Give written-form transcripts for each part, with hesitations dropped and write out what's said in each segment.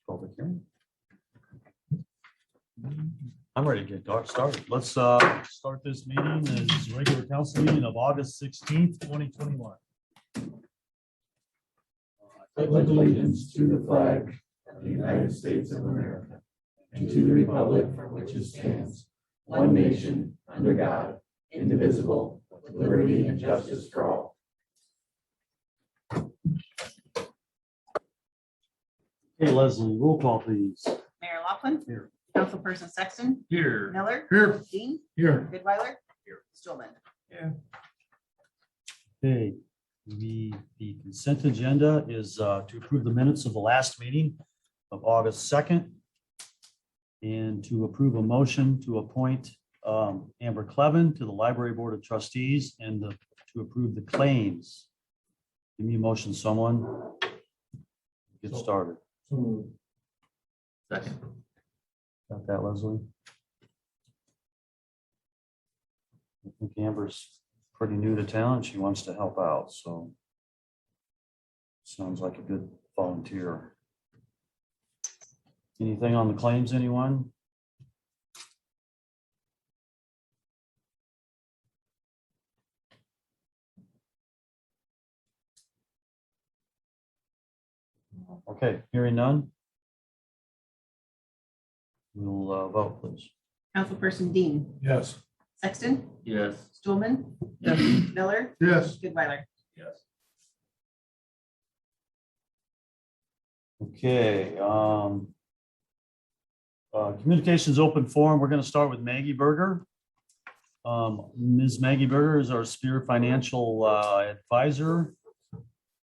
Public hearing. I'm ready to get started. Let's start this meeting as regular council meeting of August 16th, 2021. I pledge allegiance to the flag of the United States of America and to the republic for which it stands, one nation, under God, indivisible, with liberty and justice for all. Hey, Leslie, roll call, please. Mayor Laughlin. Here. Councilperson Sexton. Here. Miller. Here. Dean. Here. Goodweiler. Here. Stulman. Okay, the consent agenda is to approve the minutes of the last meeting of August 2nd and to approve a motion to appoint Amber Clevin to the Library Board of Trustees and to approve the claims. Give me a motion, someone. Get started. Second. Got that, Leslie? I think Amber's pretty new to town. She wants to help out, so sounds like a good volunteer. Anything on the claims, anyone? Okay, hearing none. We'll vote, please. Councilperson Dean. Yes. Sexton. Yes. Stulman. Yes. Miller. Yes. Goodweiler. Yes. Okay. Communications open forum. We're going to start with Maggie Berger. Ms. Maggie Berger is our Spear Financial Advisor.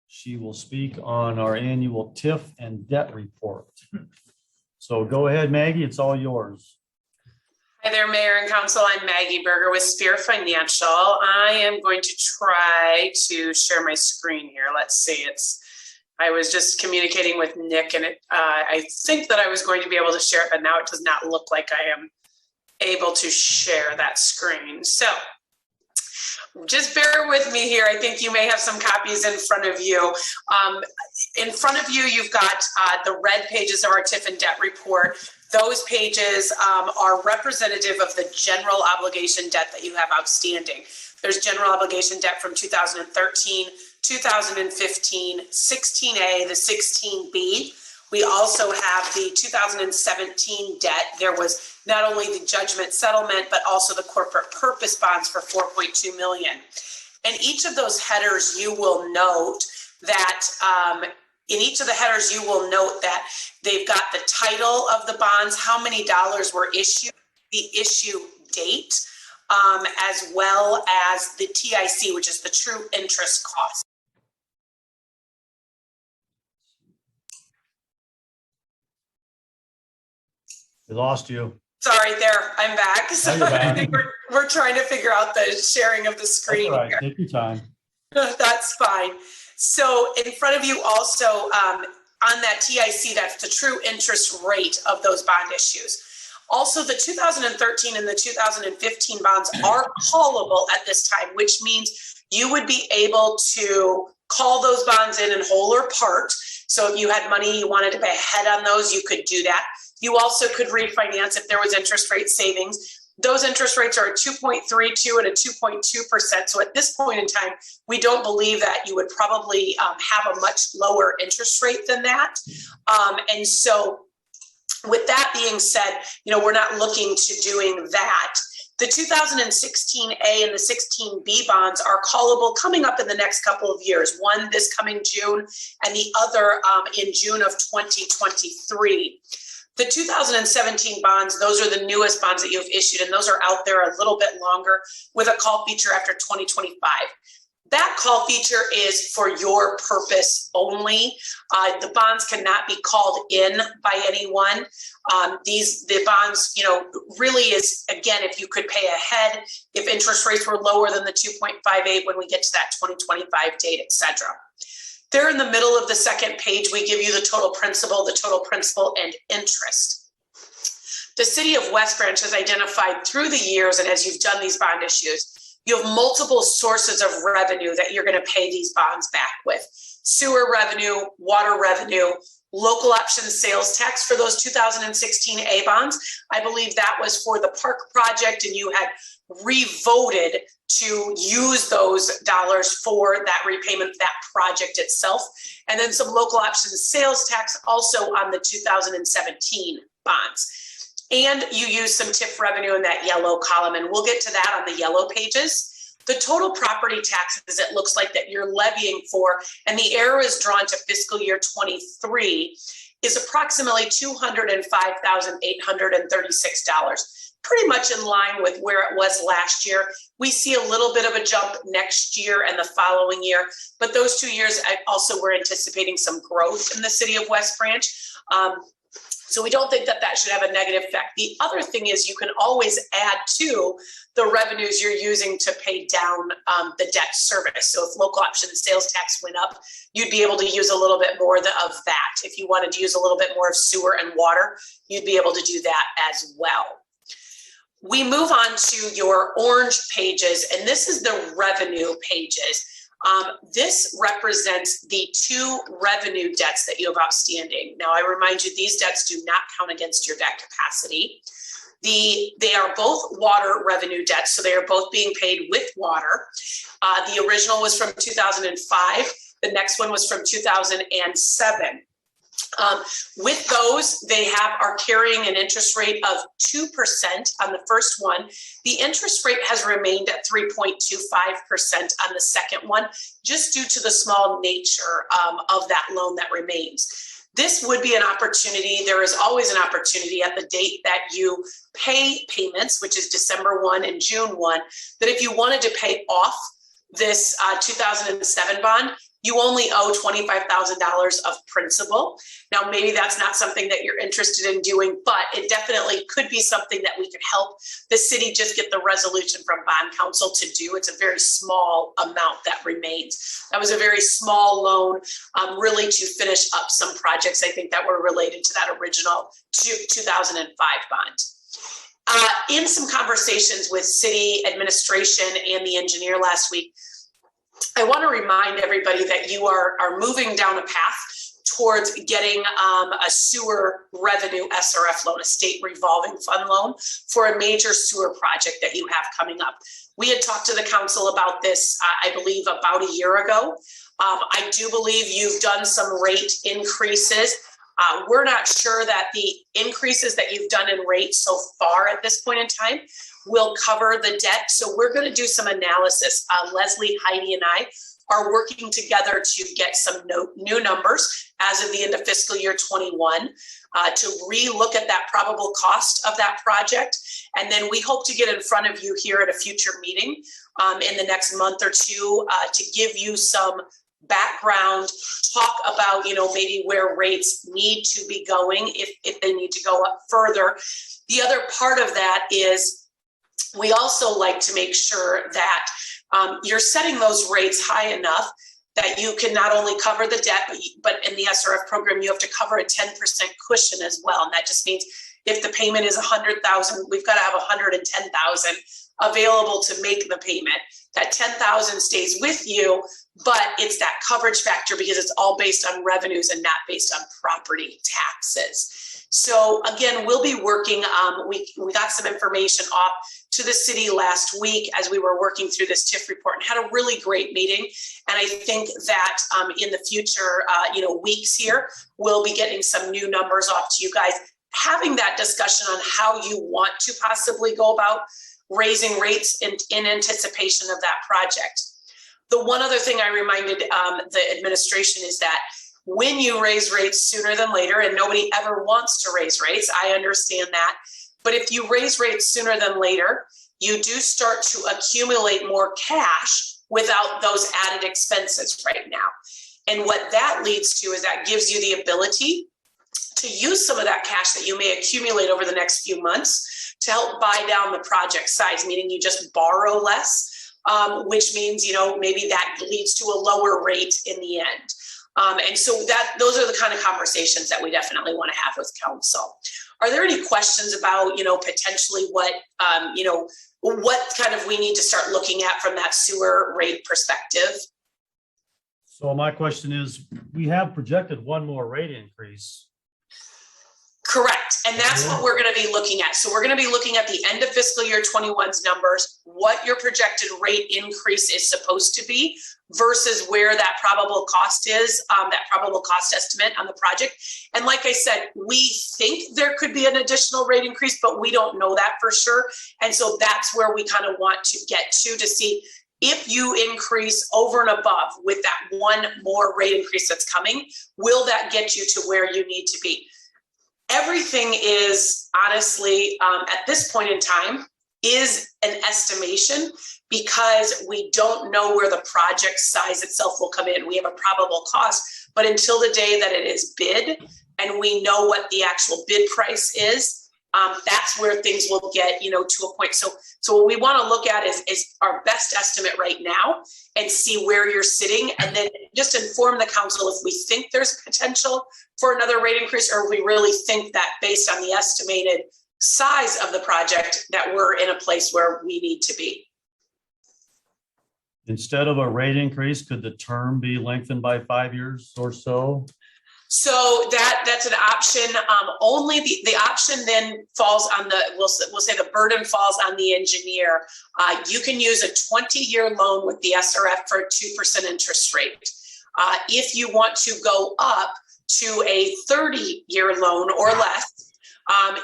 She will speak on our annual TIF and debt report. So go ahead, Maggie, it's all yours. Hi there, Mayor and Council. I'm Maggie Berger with Spear Financial. I am going to try to share my screen here. Let's see. I was just communicating with Nick, and I think that I was going to be able to share it, but now it does not look like I am able to share that screen. So just bear with me here. I think you may have some copies in front of you. In front of you, you've got the red pages of our TIF and debt report. Those pages are representative of the general obligation debt that you have outstanding. There's general obligation debt from 2013, 2015, 16A, the 16B. We also have the 2017 debt. There was not only the judgment settlement, but also the corporate purpose bonds for $4.2 million. In each of those headers, you will note that they've got the title of the bonds, how many dollars were issued, the issue date, as well as the TIC, which is the true interest cost. We lost you. Sorry, there, I'm back. So you're back. I think we're trying to figure out the sharing of the screen. All right, here. take your time. That's fine. So in front of you also, on that TIC, that's the true interest rate of those bond issues. Also, the 2013 and the 2015 bonds are callable at this time, which means you would be able to call those bonds in whole or part. So if you had money you wanted to pay ahead on those, you could do that. You also could refinance if there was interest rate savings. Those interest rates are a 2.32 and a 2.2%. So at this point in time, we don't believe that you would probably have a much lower interest rate than that. And so with that being said, we're not looking to doing that. The 2016A and the 16B bonds are callable coming up in the next couple of years, one this coming June and the other in June of 2023. The 2017 bonds, those are the newest bonds that you've issued, and those are out there a little bit longer with a call feature after 2025. That call feature is for your purpose only. The bonds cannot be called in by anyone. The bonds, really is, again, if you could pay ahead, if interest rates were lower than the 2.58 when we get to that 2025 date, et cetera. There in the middle of the second page, we give you the total principal and interest. The city of West Branch has identified through the years, and as you've done these bond issues, you have multiple sources of revenue that you're going to pay these bonds back with. Sewer revenue, water revenue, local option sales tax for those 2016 A bonds. I believe that was for the park project, and you had revoted to use those dollars for that repayment, that project itself. And then some local option sales tax also on the 2017 bonds. And you use some TIF revenue in that yellow column, and we'll get to that on the yellow pages. The total property taxes it looks like that you're levying for, and the arrow is drawn to fiscal year 23, is approximately $205,836. Pretty much in line with where it was last year. We see a little bit of a jump next year and the following year, but those 2 years also we're anticipating some growth in the city of West Branch. So we don't think that that should have a negative effect. The other thing is you can always add to the revenues you're using to pay down the debt service. So if local option sales tax went up, you'd be able to use a little bit more of that. If you wanted to use a little bit more of sewer and water, you'd be able to do that as well. We move on to your orange pages, and this is the revenue pages. This represents the two revenue debts that you have outstanding. Now, I remind you, these debts do not count against your debt capacity. They are both water revenue debts, so they are both being paid with water. The original was from 2005. The next one was from 2007. With those, they are carrying an interest rate of 2% on the first one. The interest rate has remained at 3.25% on the second one, just due to the small nature of that loan that remains. This would be an opportunity. There is always an opportunity at the date that you pay payments, which is December 1 and June 1, that if you wanted to pay off this 2007 bond, you only owe $25,000 of principal. Now, maybe that's not something that you're interested in doing, but it definitely could be something that we could help the city just get the resolution from bond council to do. It's a very small amount that remains. That was a very small loan, really to finish up some projects, I think, that were related to that original 2005 bond. In some conversations with city administration and the engineer last week, I want to remind everybody that you are moving down a path towards getting a sewer revenue SRF loan, a state revolving fund loan for a major sewer project that you have coming up. We had talked to the council about this, I believe, about a year ago. I do believe you've done some rate increases. We're not sure that the increases that you've done in rate so far at this point in time will cover the debt. So we're going to do some analysis. Leslie, Heidi, and I are working together to get some new numbers as of the end of fiscal year 21 to re-look at that probable cost of that project. And then we hope to get in front of you here at a future meeting in the next month or two to give you some background, talk about, maybe where rates need to be going if they need to go up further. The other part of that is we also like to make sure that you're setting those rates high enough that you can not only cover the debt, but in the SRF program, you have to cover a 10% cushion as well. And that just means if the payment is $100,000, we've got to have $110,000 available to make the payment. That $10,000 stays with you, but it's that coverage factor because it's all based on revenues and not based on property taxes. So again, we'll be working, we got some information off to the city last week as we were working through this TIF report and had a really great meeting. And I think that in the future, weeks here, we'll be getting some new numbers off to you guys, having that discussion on how you want to possibly go about raising rates in anticipation of that project. The one other thing I reminded the administration is that when you raise rates sooner than later, and nobody ever wants to raise rates, I understand that. But if you raise rates sooner than later, you do start to accumulate more cash without those added expenses right now. And what that leads to is that gives you the ability to use some of that cash that you may accumulate over the next few months to help buy down the project size, meaning you just borrow less, which means, maybe that leads to a lower rate in the end. And so those are the kind of conversations that we definitely want to have with council. Are there any questions about, potentially what, what kind of we need to start looking at from that sewer rate perspective? So my question is, we have projected one more rate increase. Correct. And that's what we're going to be looking at. So we're going to be looking at the end of fiscal year 21's numbers, what your projected rate increase is supposed to be versus where that probable cost is, that probable cost estimate on the project. And like I said, we think there could be an additional rate increase, but we don't know that for sure. And so that's where we kind of want to get to see if you increase over and above with that one more rate increase that's coming, will that get you to where you need to be? Everything is honestly, at this point in time, is an estimation because we don't know where the project size itself will come in. We have a probable cost, but until the day that it is bid and we know what the actual bid price is, that's where things will get, to a point. So what we want to look at is our best estimate right now and see where you're sitting, and then just inform the council if we think there's potential for another rate increase, or we really think that based on the estimated size of the project that we're in a place where we need to be. Instead of a rate increase, could the term be lengthened by 5 years or so? So that's an option. Only the option then falls on we'll say the burden falls on the engineer. You can use a 20-year loan with the SRF for a 2% interest rate. If you want to go up to a 30-year loan or less,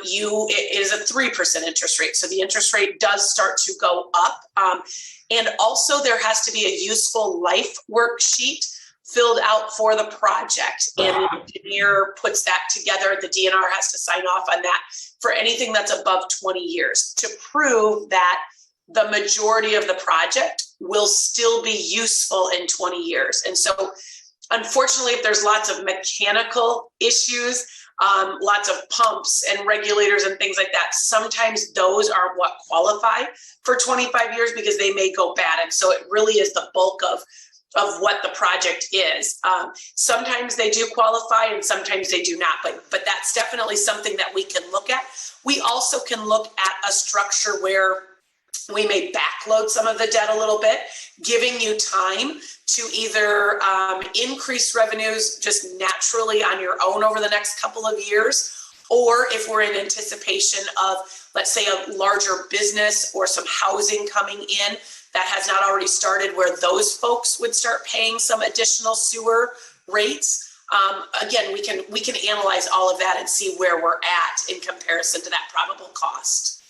it is a 3% interest rate. So the interest rate does start to go up. And also there has to be a useful life worksheet filled out for the project, and the engineer puts that together. The DNR has to sign off on that for anything that's above 20 years to prove that the majority of the project will still be useful in 20 years. And so unfortunately, if there's lots of mechanical issues, lots of pumps and regulators and things like that, sometimes those are what qualify for 25 years because they may go bad. And so it really is the bulk of what the project is. Sometimes they do qualify and sometimes they do not, but that's definitely something that we can look at. We also can look at a structure where we may backload some of the debt a little bit, giving you time to either increase revenues just naturally on your own over the next couple of years, or if we're in anticipation of, let's say, a larger business or some housing coming in that has not already started, where those folks would start paying some additional sewer rates. Again, we can analyze all of that and see where we're at in comparison to that probable cost.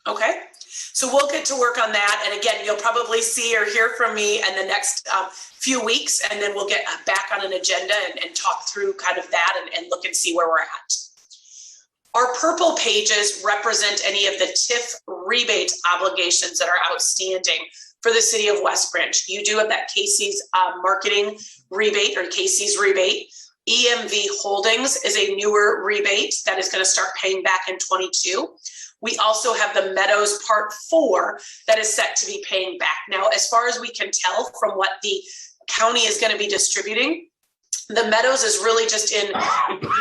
Okay, so we'll get to work on that. And again, you'll probably see or hear from me in the next few weeks, and then we'll get back on an agenda and talk through kind of that and look and see where we're at. Our purple pages represent any of the TIF rebate obligations that are outstanding for the city of West Branch. You do have that Casey's marketing rebate or Casey's rebate. EMV Holdings is a newer rebate that is going to start paying back in 22. We also have the Meadows Part 4 that is set to be paying back. Now, as far as we can tell from what the county is going to be distributing, the Meadows is really just in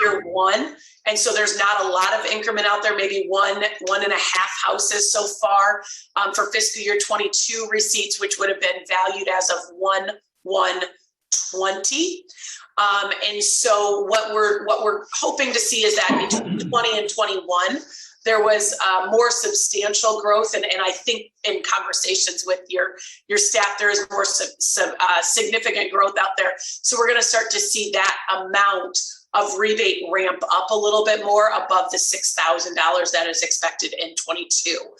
year one. And so there's not a lot of increment out there, maybe one and a half houses so far for fiscal year 22 receipts, which would have been valued as of 1/1/20. And so what we're hoping to see is that between 20 and 21, there was more substantial growth, and I think in conversations with your staff, there is more significant growth out there. So we're going to start to see that amount of rebate ramp up a little bit more above the $6,000 that is expected in 22.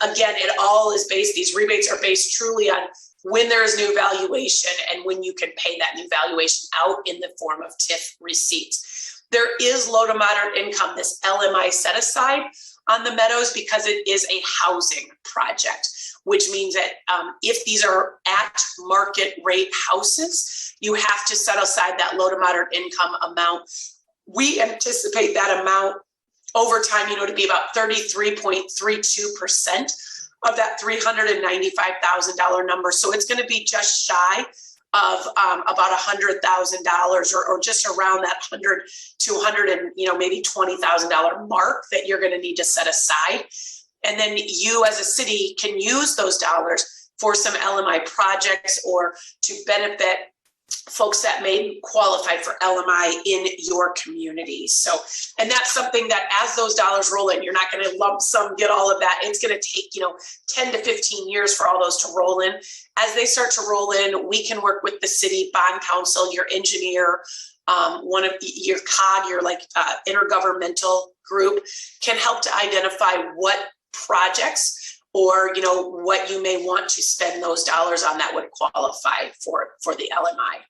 Again, it all is based, these rebates are based truly on when there is new valuation and when you can pay that new valuation out in the form of TIF receipts. There is low to moderate income, this LMI set aside on the Meadows because it is a housing project, which means that if these are at market rate houses, you have to set aside that low to moderate income amount. We anticipate that amount over time, to be about 33.32% of that $395,000 number. So it's going to be just shy of about $100,000 or just around that $100,000 to $100,000 and maybe $20,000 mark that you're going to need to set aside. And then you as a city can use those dollars for some LMI projects or to benefit folks that may qualify for LMI in your community. So, and that's something that as those dollars roll in, you're not going to lump sum get all of that. It's going to take, 10 to 15 years for all those to roll in. As they start to roll in, we can work with the city bond council, your engineer, one of your COG, your intergovernmental group can help to identify what projects or what you may want to spend those dollars on that would qualify for the LMI.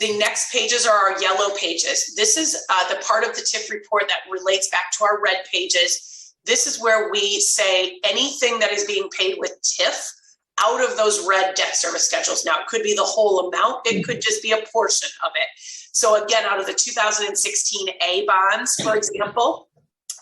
The next pages are our yellow pages. This is the part of the TIF report that relates back to our red pages. This is where we say anything that is being paid with TIF out of those red debt service schedules. Now, it could be the whole amount. It could just be a portion of it. So again, out of the 2016 A bonds, for example,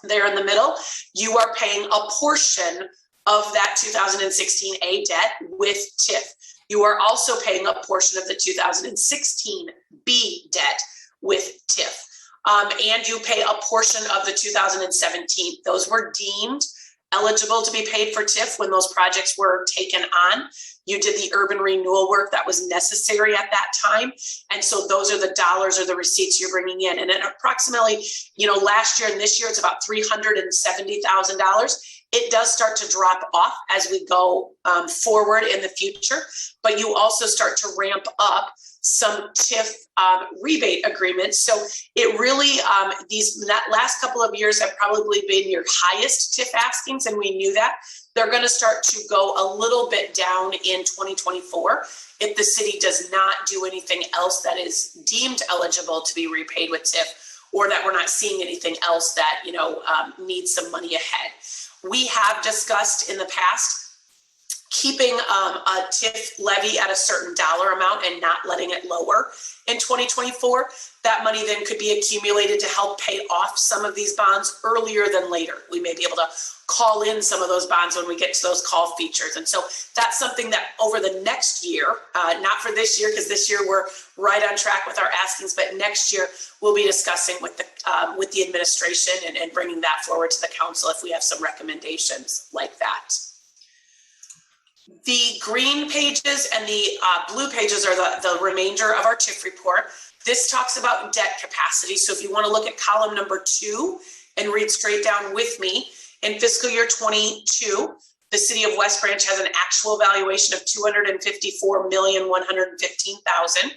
there in the middle, you are paying a portion of that 2016 A debt with TIF. You are also paying a portion of the 2016 B debt with TIF. And you pay a portion of the 2017. Those were deemed eligible to be paid for TIF when those projects were taken on. You did the urban renewal work that was necessary at that time. And so those are the dollars or the receipts you're bringing in. And then approximately, last year and this year, it's about $370,000. It does start to drop off as we go forward in the future, but you also start to ramp up some TIF rebate agreements. So it really, these last couple of years have probably been your highest TIF askings, and we knew that. They're going to start to go a little bit down in 2024 if the city does not do anything else that is deemed eligible to be repaid with TIF, or that we're not seeing anything else that needs some money ahead. We have discussed in the past keeping a TIF levy at a certain dollar amount and not letting it lower in 2024. That money then could be accumulated to help pay off some of these bonds earlier than later. We may be able to call in some of those bonds when we get to those call features. And so that's something that over the next year, not for this year, because this year we're right on track with our askings, but next year we'll be discussing with the administration and bringing that forward to the council if we have some recommendations like that. The green pages and the blue pages are the remainder of our TIF report. This talks about debt capacity. So if you want to look at column number 2 and read straight down with me, in fiscal year 22, the city of West Branch has an actual valuation of $254,115,000.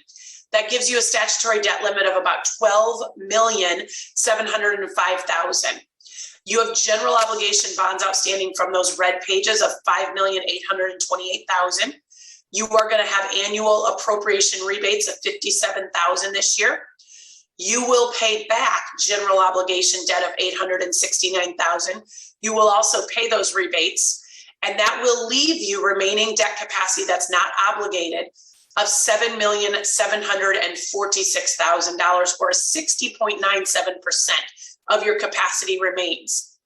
That gives you a statutory debt limit of about $12,705,000. You have general obligation bonds outstanding from those red pages of $5,828,000. You are going to have annual appropriation rebates of $57,000 this year. You will pay back general obligation debt of $869,000. You will also pay those rebates, and that will leave you remaining debt capacity that's not obligated of $7,746,000, or 60.97% of your capacity remains.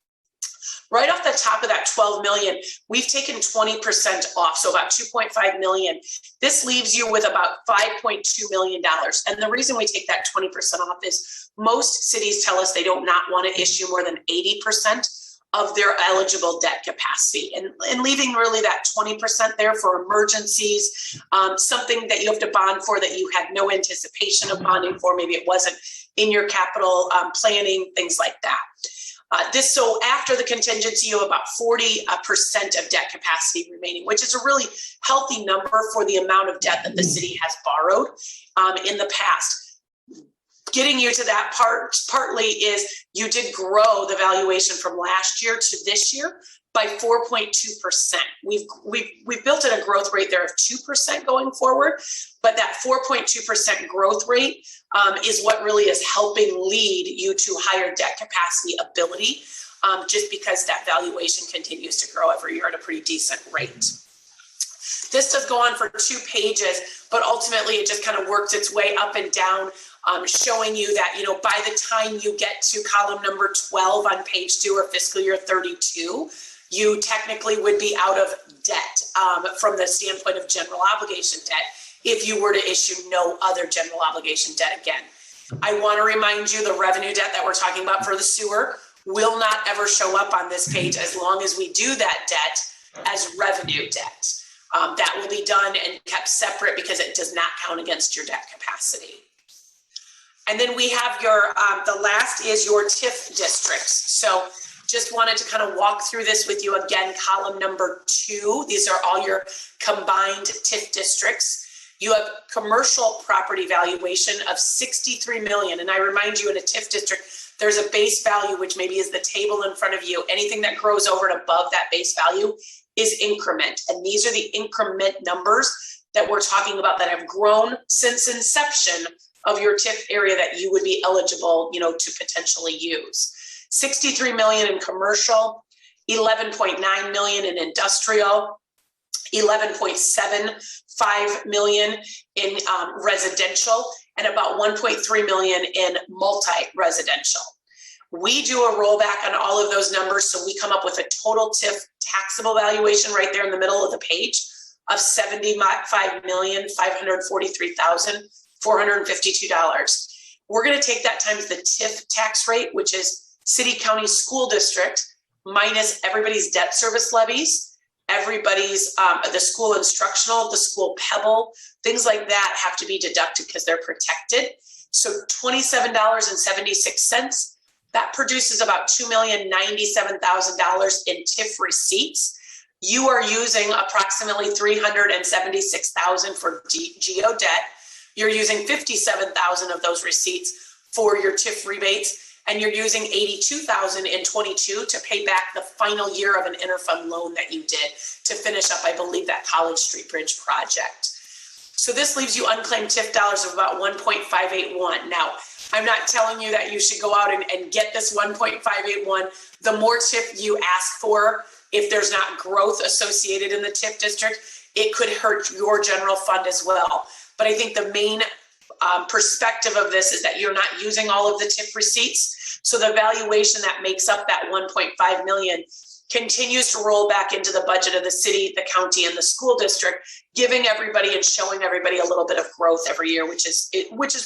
Right off the top of that 12 million, we've taken 20% off, so about 2.5 million. This leaves you with about $5.2 million. And the reason we take that 20% off is most cities tell us they do not want to issue more than 80% of their eligible debt capacity, and leaving really that 20% there for emergencies, something that you have to bond for that you had no anticipation of bonding for. Maybe it wasn't in your capital planning, things like that. So after the contingency, you have about 40% of debt capacity remaining, which is a really healthy number for the amount of debt that the city has borrowed in the past. Getting you to that partly is you did grow the valuation from last year to this year by 4.2%. We've built in a growth rate there of 2% going forward, but that 4.2% growth rate is what really is helping lead you to higher debt capacity ability, just because that valuation continues to grow every year at a pretty decent rate. This does go on for 2 pages, but ultimately it just kind of works its way up and down, showing you that, by the time you get to column number 12 on page 2 or fiscal year 32, you technically would be out of debt from the standpoint of general obligation debt if you were to issue no other general obligation debt again. I want to remind you the revenue debt that we're talking about for the sewer will not ever show up on this page as long as we do that debt as revenue debt. That will be done and kept separate because it does not count against your debt capacity. And then we have your, the last is your TIF districts. So just wanted to kind of walk through this with you again, column number 2. These are all your combined TIF districts. You have commercial property valuation of 63 million. And I remind you in a TIF district, there's a base value, which maybe is the table in front of you. Anything that grows over and above that base value is increment. And these are the increment numbers that we're talking about that have grown since inception of your TIF area that you would be eligible, to potentially use. 63 million in commercial, 11.9 million in industrial, 11.75 million in residential, and about 1.3 million in multi-residential. We do a rollback on all of those numbers, so we come up with a total TIF taxable valuation right there in the middle of the page of $75,543,452. We're going to take that times the TIF tax rate, which is city, county, school district, minus everybody's debt service levies, everybody's, the school instructional, the school Pebble, things like that have to be deducted because they're protected. So $27.76, that produces about $2,097,000 in TIF receipts. You are using approximately $376,000 for GO debt. You're using $57,000 of those receipts for your TIF rebates, and you're using $82,000 in 22 to pay back the final year of an interfund loan that you did to finish up, I believe, that College Street Bridge project. So this leaves you unclaimed TIF dollars of about 1.581. Now, I'm not telling you that you should go out and get this 1.581. The more TIF you ask for, if there's not growth associated in the TIF district, it could hurt your general fund as well. But I think the main perspective of this is that you're not using all of the TIF receipts. So the valuation that makes up that 1.5 million continues to roll back into the budget of the city, the county, and the school district, giving everybody and showing everybody a little bit of growth every year, which is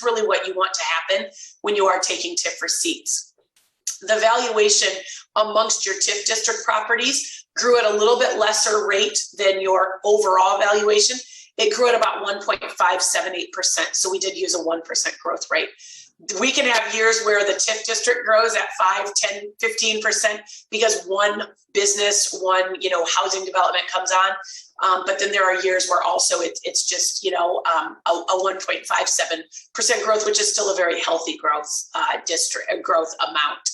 really what you want to happen when you are taking TIF receipts. The valuation amongst your TIF district properties grew at a little bit lesser rate than your overall valuation. It grew at about 1.578%. So we did use a 1% growth rate. We can have years where the TIF district grows at 5, 10, 15% because one business, one housing development comes on. But then there are years where also it's just a 1.57% growth, which is still a very healthy growth growth amount.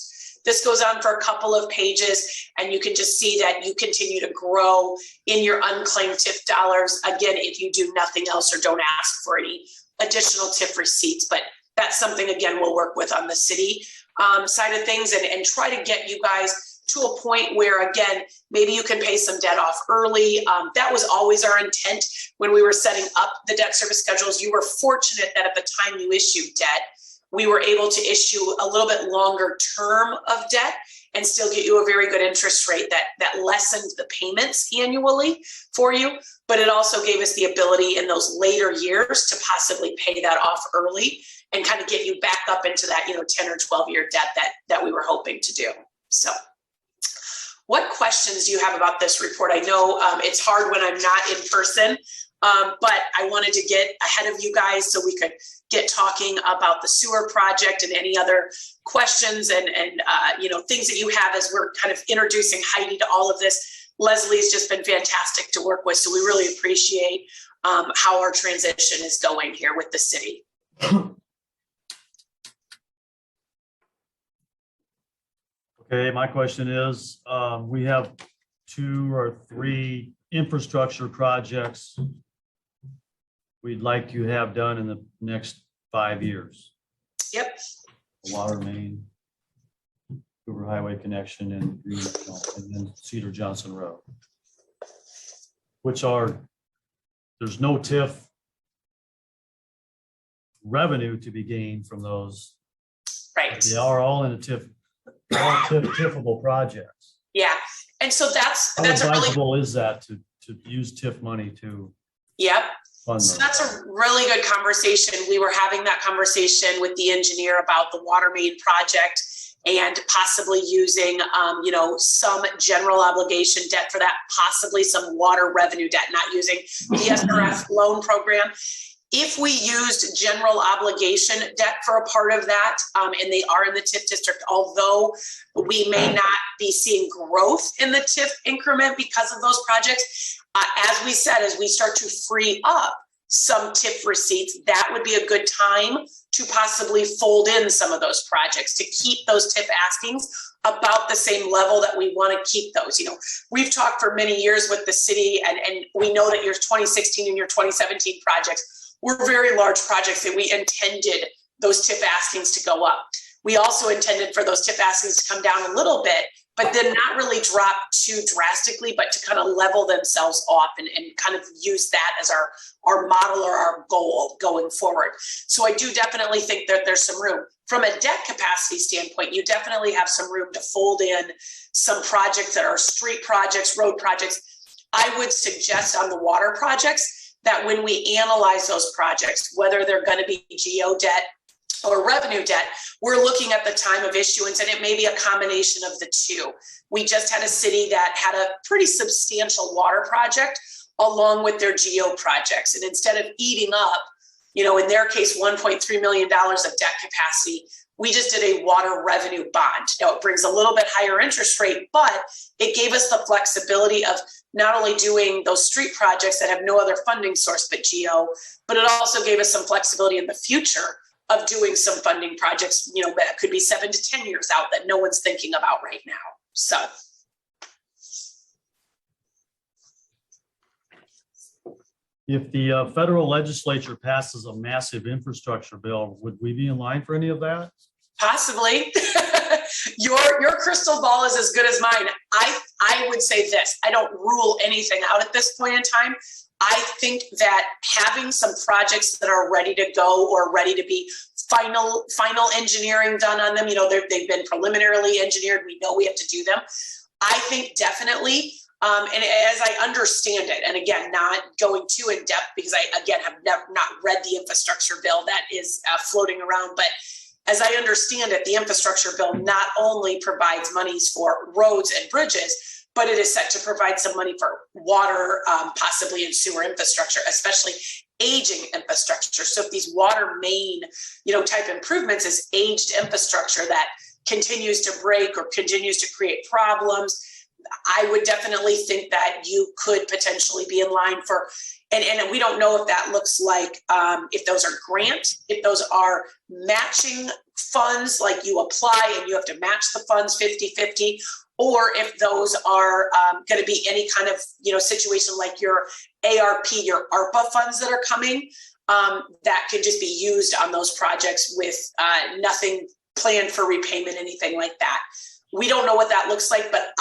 This goes on for a couple of pages, and you can just see that you continue to grow in your unclaimed TIF dollars. Again, if you do nothing else or don't ask for any additional TIF receipts, but that's something, again, we'll work with on the city side of things and try to get you guys to a point where, again, maybe you can pay some debt off early. That was always our intent when we were setting up the debt service schedules. You were fortunate that at the time you issued debt, we were able to issue a little bit longer term of debt and still get you a very good interest rate that lessened the payments annually for you. But it also gave us the ability in those later years to possibly pay that off early and kind of get you back up into that 10 or 12 year debt that we were hoping to do. So what questions do you have about this report? I know it's hard when I'm not in person, but I wanted to get ahead of you guys so we could get talking about the sewer project and any other questions and things that you have as we're kind of introducing Heidi to all of this. Leslie's just been fantastic to work with, so we really appreciate how our transition is going here with the city. Okay, my question is, we have 2 or 3 infrastructure projects we'd like to have done in the next 5 years. Yep. The water main, Hoover Highway connection, and then Cedar Johnson Road, which are, there's no TIF revenue to be gained from those. Right. They are all in a TIF, all TIFable projects. Yeah. And so that's How a really, advisable is that to use TIF money to yep. fund So those? that's a really good conversation. We were having that conversation with the engineer about the water main project and possibly using, some general obligation debt for that, possibly some water revenue debt, not using the SRF loan program. If we used general obligation debt for a part of that, and they are in the TIF district, although we may not be seeing growth in the TIF increment because of those projects, as we said, as we start to free up some TIF receipts, that would be a good time to possibly fold in some of those projects to keep those TIF askings about the same level that we want to keep those. We've talked for many years with the city, and we know that your 2016 and your 2017 projects were very large projects that we intended those TIF askings to go up. We also intended for those TIF askings to come down a little bit, but then not really drop too drastically, but to kind of level themselves off and kind of use that as our model or our goal going forward. So I do definitely think that there's some room. From a debt capacity standpoint, you definitely have some room to fold in some projects that are street projects, road projects. I would suggest on the water projects that when we analyze those projects, whether they're going to be GO debt or revenue debt, we're looking at the time of issuance, and it may be a combination of the two. We just had a city that had a pretty substantial water project along with their GO projects. And instead of eating up, in their case, $1.3 million of debt capacity, we just did a water revenue bond. Now, it brings a little bit higher interest rate, but it gave us the flexibility of not only doing those street projects that have no other funding source but GO, but it also gave us some flexibility in the future of doing some funding projects, that could be 7 to 10 years out that no one's thinking about right now. So. If the federal legislature passes a massive infrastructure bill, would we be in line for any of that? Possibly. Your crystal ball is as good as mine. I would say this. I don't rule anything out at this point in time. I think that having some projects that are ready to go or ready to be final engineering done on them, they've been preliminarily engineered. We know we have to do them. I think definitely, and as I understand it, and again, not going too in depth because I, again, have not read the infrastructure bill that is floating around, but as I understand it, the infrastructure bill not only provides monies for roads and bridges, but it is set to provide some money for water, possibly in sewer infrastructure, especially aging infrastructure. So if these water main, type improvements is aged infrastructure that continues to break or continues to create problems, I would definitely think that you could potentially be in line for, and we don't know if that looks like, if those are grants, if those are matching funds, like you apply and you have to match the funds 50-50, or if those are going to be any kind of, situation like your ARP, your ARPA funds that are coming, that can just be used on those projects with nothing planned for repayment, anything like that. We don't know what that looks like, but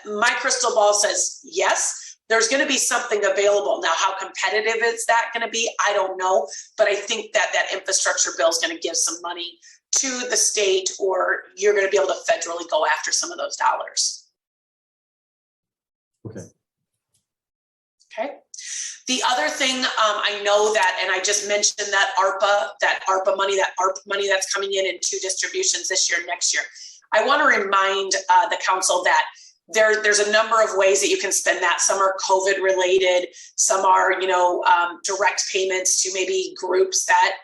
my crystal ball says yes, there's going to be something available. Now, how competitive is that going to be? I don't know, but I think that infrastructure bill is going to give some money to the state, or you're going to be able to federally go after some of those dollars. Okay. Okay. The other thing, I know that, and I just mentioned that ARPA money that's coming in 2 distributions this year, next year. I want to remind the council that there's a number of ways that you can spend that. Some are COVID related. Some are, direct payments to maybe groups that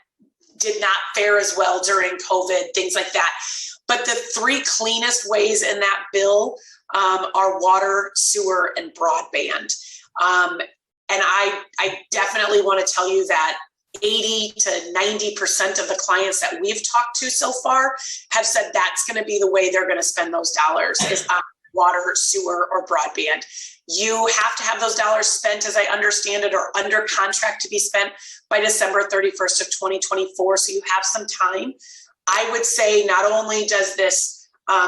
did not fare as well during COVID, things like that. But the 3 cleanest ways in that bill are water, sewer, and broadband. And I definitely want to tell you that 80 to 90% of the clients that we've talked to so far have said that's going to be the way they're going to spend those dollars, is on water, sewer, or broadband. You have to have those dollars spent, as I understand it, or under contract to be spent by December 31st of 2024. So you have some time. I would say not only does this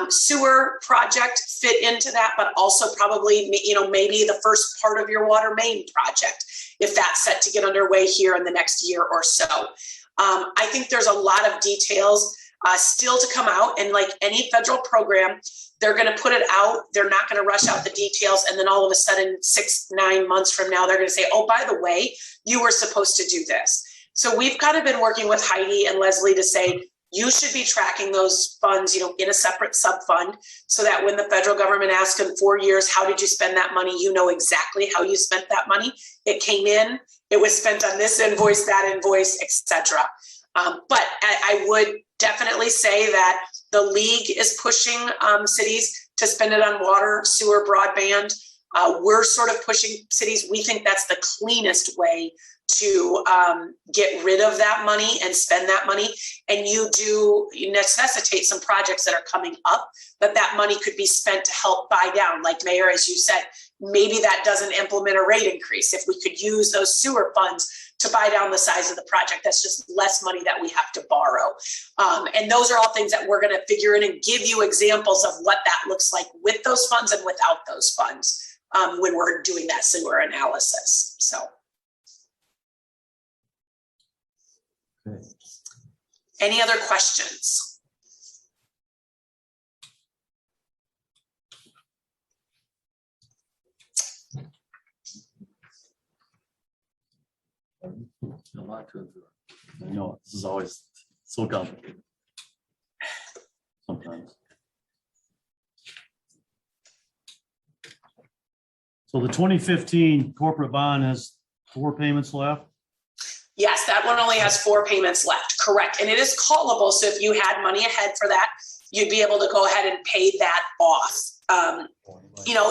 sewer project fit into that, but also probably, maybe the first part of your water main project, if that's set to get underway here in the next year or so. I think there's a lot of details still to come out. And like any federal program, they're going to put it out. They're not going to rush out the details. And then all of a sudden, 6-9 months from now, they're going to say, oh, by the way, you were supposed to do this. So we've kind of been working with Heidi and Leslie to say, you should be tracking those funds, in a separate sub-fund so that when the federal government asks in 4 years, how did you spend that money? You know exactly how you spent that money. It came in, it was spent on this invoice, that invoice, etc. But I would definitely say that the league is pushing cities to spend it on water, sewer, broadband. We're sort of pushing cities. We think that's the cleanest way to get rid of that money and spend that money. And you necessitate some projects that are coming up that money could be spent to help buy down. Like Mayor, as you said, maybe that doesn't implement a rate increase. If we could use those sewer funds to buy down the size of the project, that's just less money that we have to borrow. And those are all things that we're going to figure in and give you examples of what that looks like with those funds and without those funds when we're doing that sewer analysis. So. Okay. Any other questions? A lot to absorb. I know, this is always so complicated. Sometimes. So the 2015 corporate bond has 4 payments left. Yes, that one only has 4 payments left, correct. And it is callable, so if you had money ahead for that, you'd be able to go ahead and pay that off.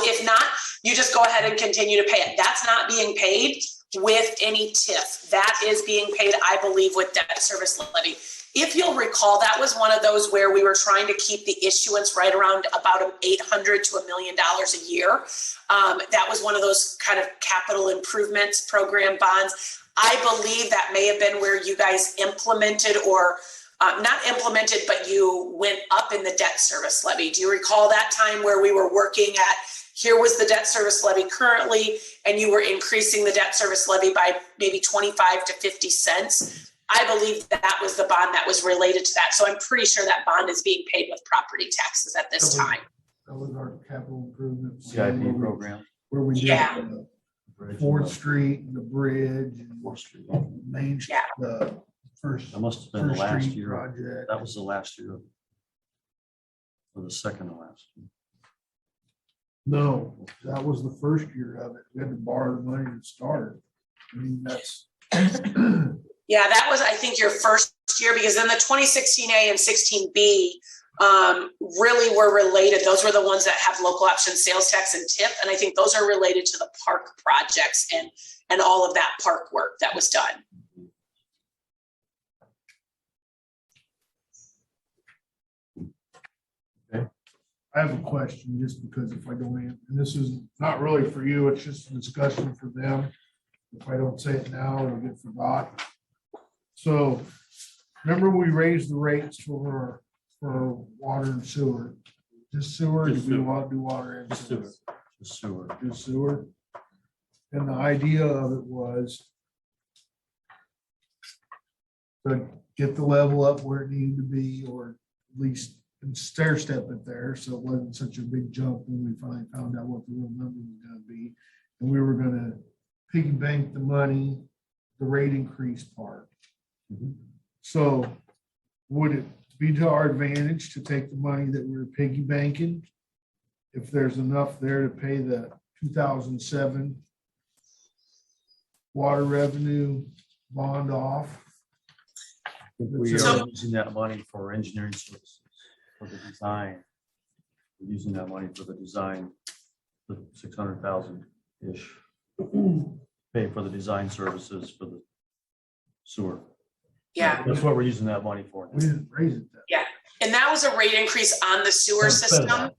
If not, you just go ahead and continue to pay it. That's not being paid with any TIF. That is being paid, I believe, with debt service levy. If you'll recall, that was one of those where we were trying to keep the issuance right around about $800,000 to $1 million a year. That was one of those kind of capital improvements program bonds. I believe that may have been where you guys implemented or not implemented, but you went up in the debt service levy. Do you recall that time where we were working at, here was the debt service levy currently, and you were increasing the debt service levy by maybe 25 to 50 cents? I believe that was the bond that was related to that. So I'm pretty sure that bond is being paid with property taxes at this time. That was our capital improvement. CIP program. Where we did Yeah. the 4th Street and the bridge and Main Street, Yeah. the first. That must have been the First last Street year. project. That was the last year. Or the second to last. No, that was the first year of it. We had to borrow the money to start. I mean, that's. Yeah, that was, I think, your first year, because then the 2016A and 16B really were related. Those were the ones that have local option sales tax and TIF. And I think those are related to the park projects and all of that park work that was done. I have a question, just because if I don't answer, and this is not really for you, it's just a discussion for them. If I don't say it now, it'll get forgot. So, remember we raised the rates for water and sewer? Just sewer, Just do we sewer. want to do water and Just sewer? sewer. Just sewer. Just sewer. And the idea of it was to get the level up where it needed to be, or at least stair step it there, so it wasn't such a big jump when we finally found out what the real number was gonna be. And we were gonna piggy bank the money, the rate increase part. Mhm. So would it be to our advantage to take the money that we were piggy banking, if there's enough there to pay the 2007 water revenue bond off? We So- are using that money for engineering services, for the design. We're using that money for the design, the 600,000-ish. Pay for the design services for the sewer. Yeah. That's what we're using that money for. We didn't raise it then. And that was a rate increase on the sewer system.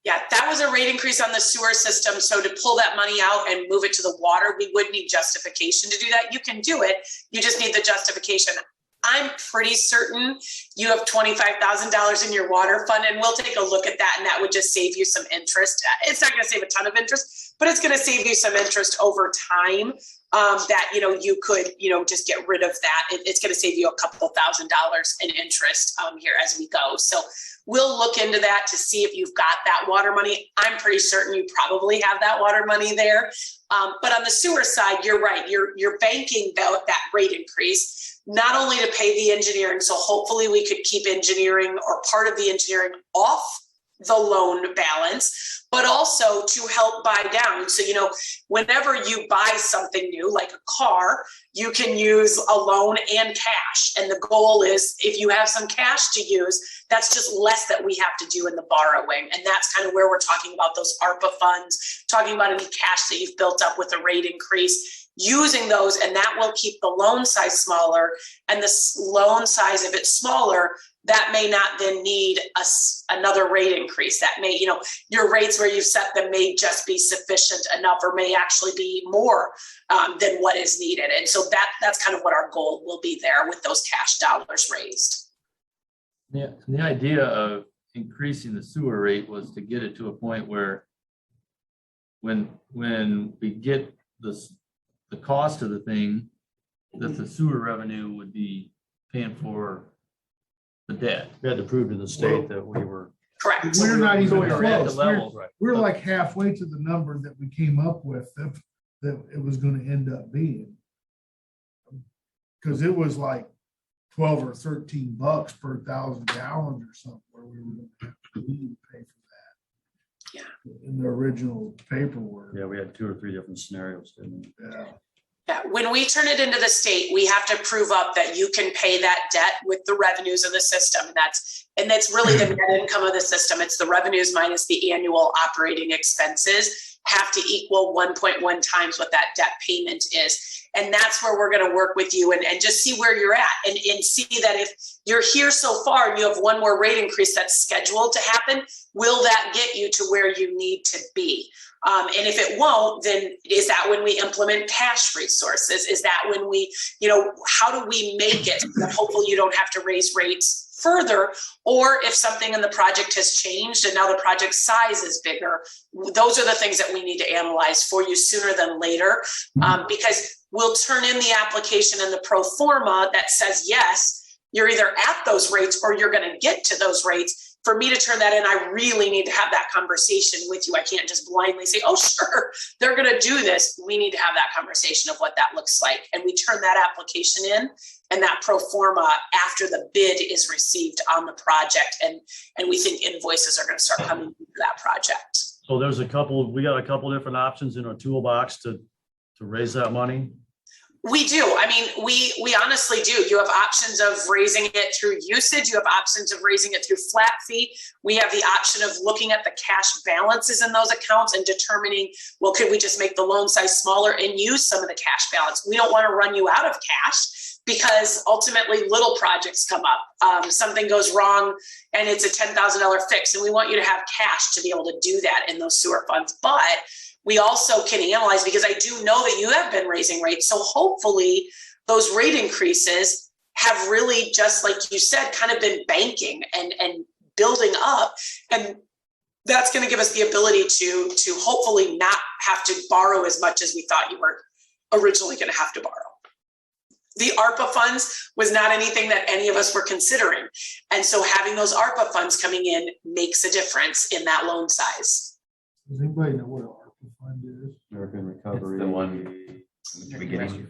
Yeah, that was a rate increase on the sewer system. So to pull that money out and move it to the water, we would need justification to do that. You can do it. You just need the justification. I'm pretty certain you have $25,000 in your water fund, and we'll take a look at that, and that would just save you some interest. It's not going to save a ton of interest, but it's going to save you some interest over time. That, you could, just get rid of that. It's going to save you a couple $1,000s in interest here as we go. So we'll look into that to see if you've got that water money. I'm pretty certain you probably have that water money there. But on the sewer side, you're right. You're banking that rate increase, not only to pay the engineering. So hopefully we could keep engineering or part of the engineering off the loan balance, but also to help buy down. So, whenever you buy something new, like a car, you can use a loan and cash. And the goal is, if you have some cash to use, that's just less that we have to do in the borrowing. And that's kind of where we're talking about those ARPA funds, talking about any cash that you've built up with a rate increase, using those, and that will keep the loan size smaller. And the loan size, if it's smaller, that may not then need another rate increase. That may, your rates where you've set them may just be sufficient enough, or may actually be more than what is needed. And so that's kind of what our goal will be there with those cash dollars raised. Yeah, the idea of increasing the sewer rate was to get it to a point where when we get the cost of the thing, that the sewer revenue would be paying for the debt. We had to prove to the state that we were. Correct. We're not even So we were at the close. level. We're like halfway to the number that we came up with that it was gonna end up being. Cause it was like 12 or 13 bucks per 1,000 gallons or something, where we were gonna have to pay for that. Yeah. In the original paperwork. Yeah, we had 2 or 3 different scenarios, didn't we? Yeah. Yeah, when we turn it into the state, we have to prove up that you can pay that debt with the revenues of the system. And that's really the net income of the system. It's the revenues minus the annual operating expenses have to equal 1.1 times what that debt payment is. And that's where we're going to work with you and just see where you're at and see that if you're here so far and you have one more rate increase that's scheduled to happen, will that get you to where you need to be? And if it won't, then is that when we implement cash resources? Is that when we, how do we make it that hopefully you don't have to raise rates further? Or if something in the project has changed and now the project size is bigger, those are the things that we need to analyze for you sooner than later, because we'll turn in the application and the pro forma that says, yes, you're either at those rates or you're going to get to those rates. For me to turn that in, I really need to have that conversation with you. I can't just blindly say, oh, sure, they're going to do this. We need to have that conversation of what that looks like. And we turn that application in and that pro forma after the bid is received on the project. And we think invoices are going to start coming into that project. So we got a couple different options in our toolbox to raise that money. We do. I mean, we honestly do. You have options of raising it through usage. You have options of raising it through flat fee. We have the option of looking at the cash balances in those accounts and determining, well, could we just make the loan size smaller and use some of the cash balance? We don't want to run you out of cash because ultimately little projects come up. Something goes wrong and it's a $10,000 fix, and we want you to have cash to be able to do that in those sewer funds. But we also can analyze, because I do know that you have been raising rates. So hopefully those rate increases have really, just like you said, kind of been banking and building up. And that's going to give us the ability to hopefully not have to borrow as much as we thought you were originally going to have to borrow. The ARPA funds was not anything that any of us were considering. And so having those ARPA funds coming in makes a difference in that loan size. Does anybody know what an ARPA fund is? American Recovery. It's the one in the beginning.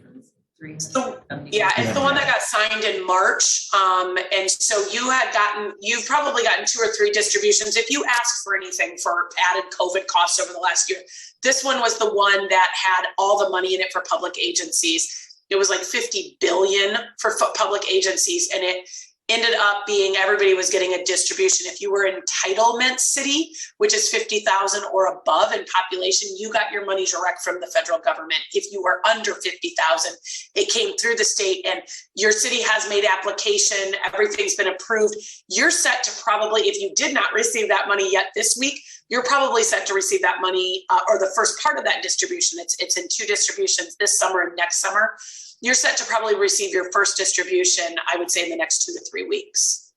So, yeah, it's the one that got signed in March. And so you've probably gotten 2 or 3 distributions. If you ask for anything for added COVID costs over the last year, this one was the one that had all the money in it for public agencies. It was like $50 billion for public agencies, and it ended up being everybody was getting a distribution. If you were entitlement city, which is 50,000 or above in population, you got your money direct from the federal government. If you were under 50,000, it came through the state, and your city has made application. Everything's been approved. You're set to probably, if you did not receive that money yet this week, you're probably set to receive that money or the first part of that distribution. It's in 2 distributions this summer and next summer. You're set to probably receive your first distribution, I would say, in the next 2 to 3 weeks.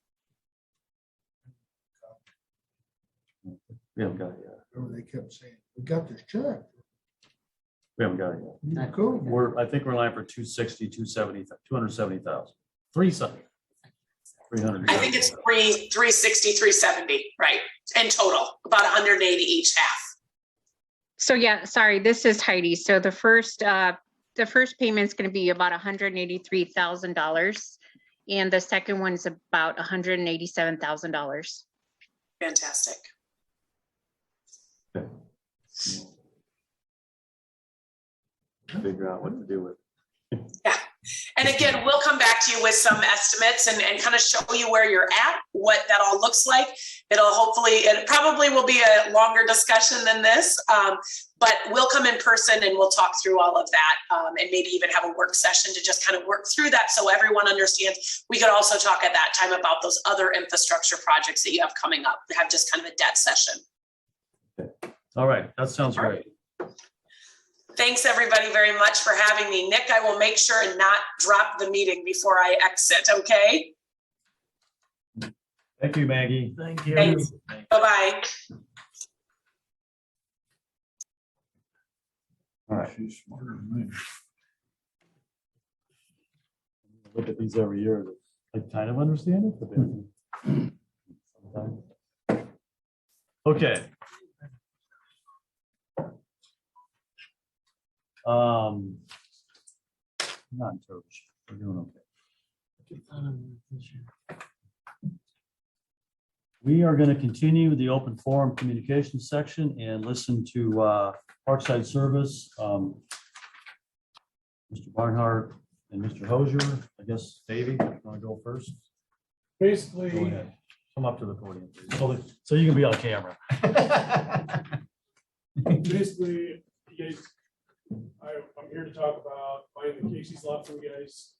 We haven't got it yet. Or they kept saying, we got this check. We haven't got it yet. Cool. I think we're in line for 260, 270, 270,000. 300. I think it's 360, 370, right? In total, about 180 each half. So yeah, sorry, this is Heidi. So the first payment's going to be about $183,000, and the second one's about $187,000. Fantastic. Figure out what to do with. And again, we'll come back to you with some estimates and kind of show you where you're at, what that all looks like. It probably will be a longer discussion than this, but we'll come in person and we'll talk through all of that, and maybe even have a work session to just kind of work through that so everyone understands. We could also talk at that time about those other infrastructure projects that you have coming up, have just kind of a debt session. All right, that sounds great. Thanks, everybody, very much for having me. Nick, I will make sure and not drop the meeting before I exit, okay? Thank you, Maggie. Thank you. Thanks. Bye-bye. All right. She's smarter than me. Look at these every year. I kind of understand it, but then sometimes. Okay. Not entirely sure. We're doing okay. We are going to continue the open forum communication section and listen to Parkside Service, Mr. Barnhart and Mr. Hosier. I guess, Davey, you want to go first? Go Basically, ahead. Come up to the podium, please, so you can be on camera. basically, you guys, I'm here to talk about buying the Casey's lot from you guys.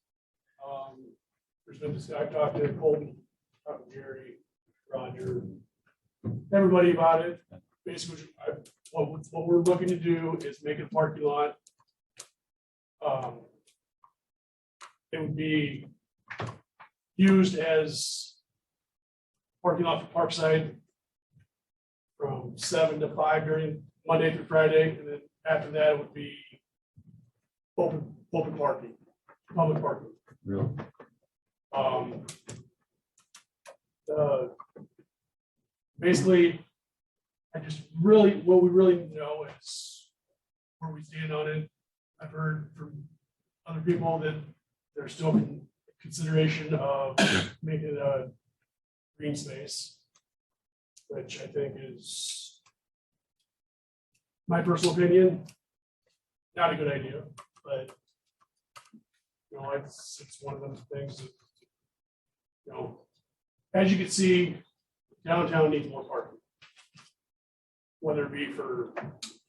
There's been this, I've talked to Colton, talked to Jerry, Roger, everybody about it. Basically, what we're looking to do is make a parking lot. It would be used as parking lot for Parkside from 7 to 5 during Monday through Friday, and then after that it would be open parking, public parking. Really? Basically, what we really need to know is where we stand on it. I've heard from other people that there's still consideration of making it a green space, which I think is, my personal opinion, not a good idea, but it's one of those things that, as you can see, downtown needs more parking. Whether it be for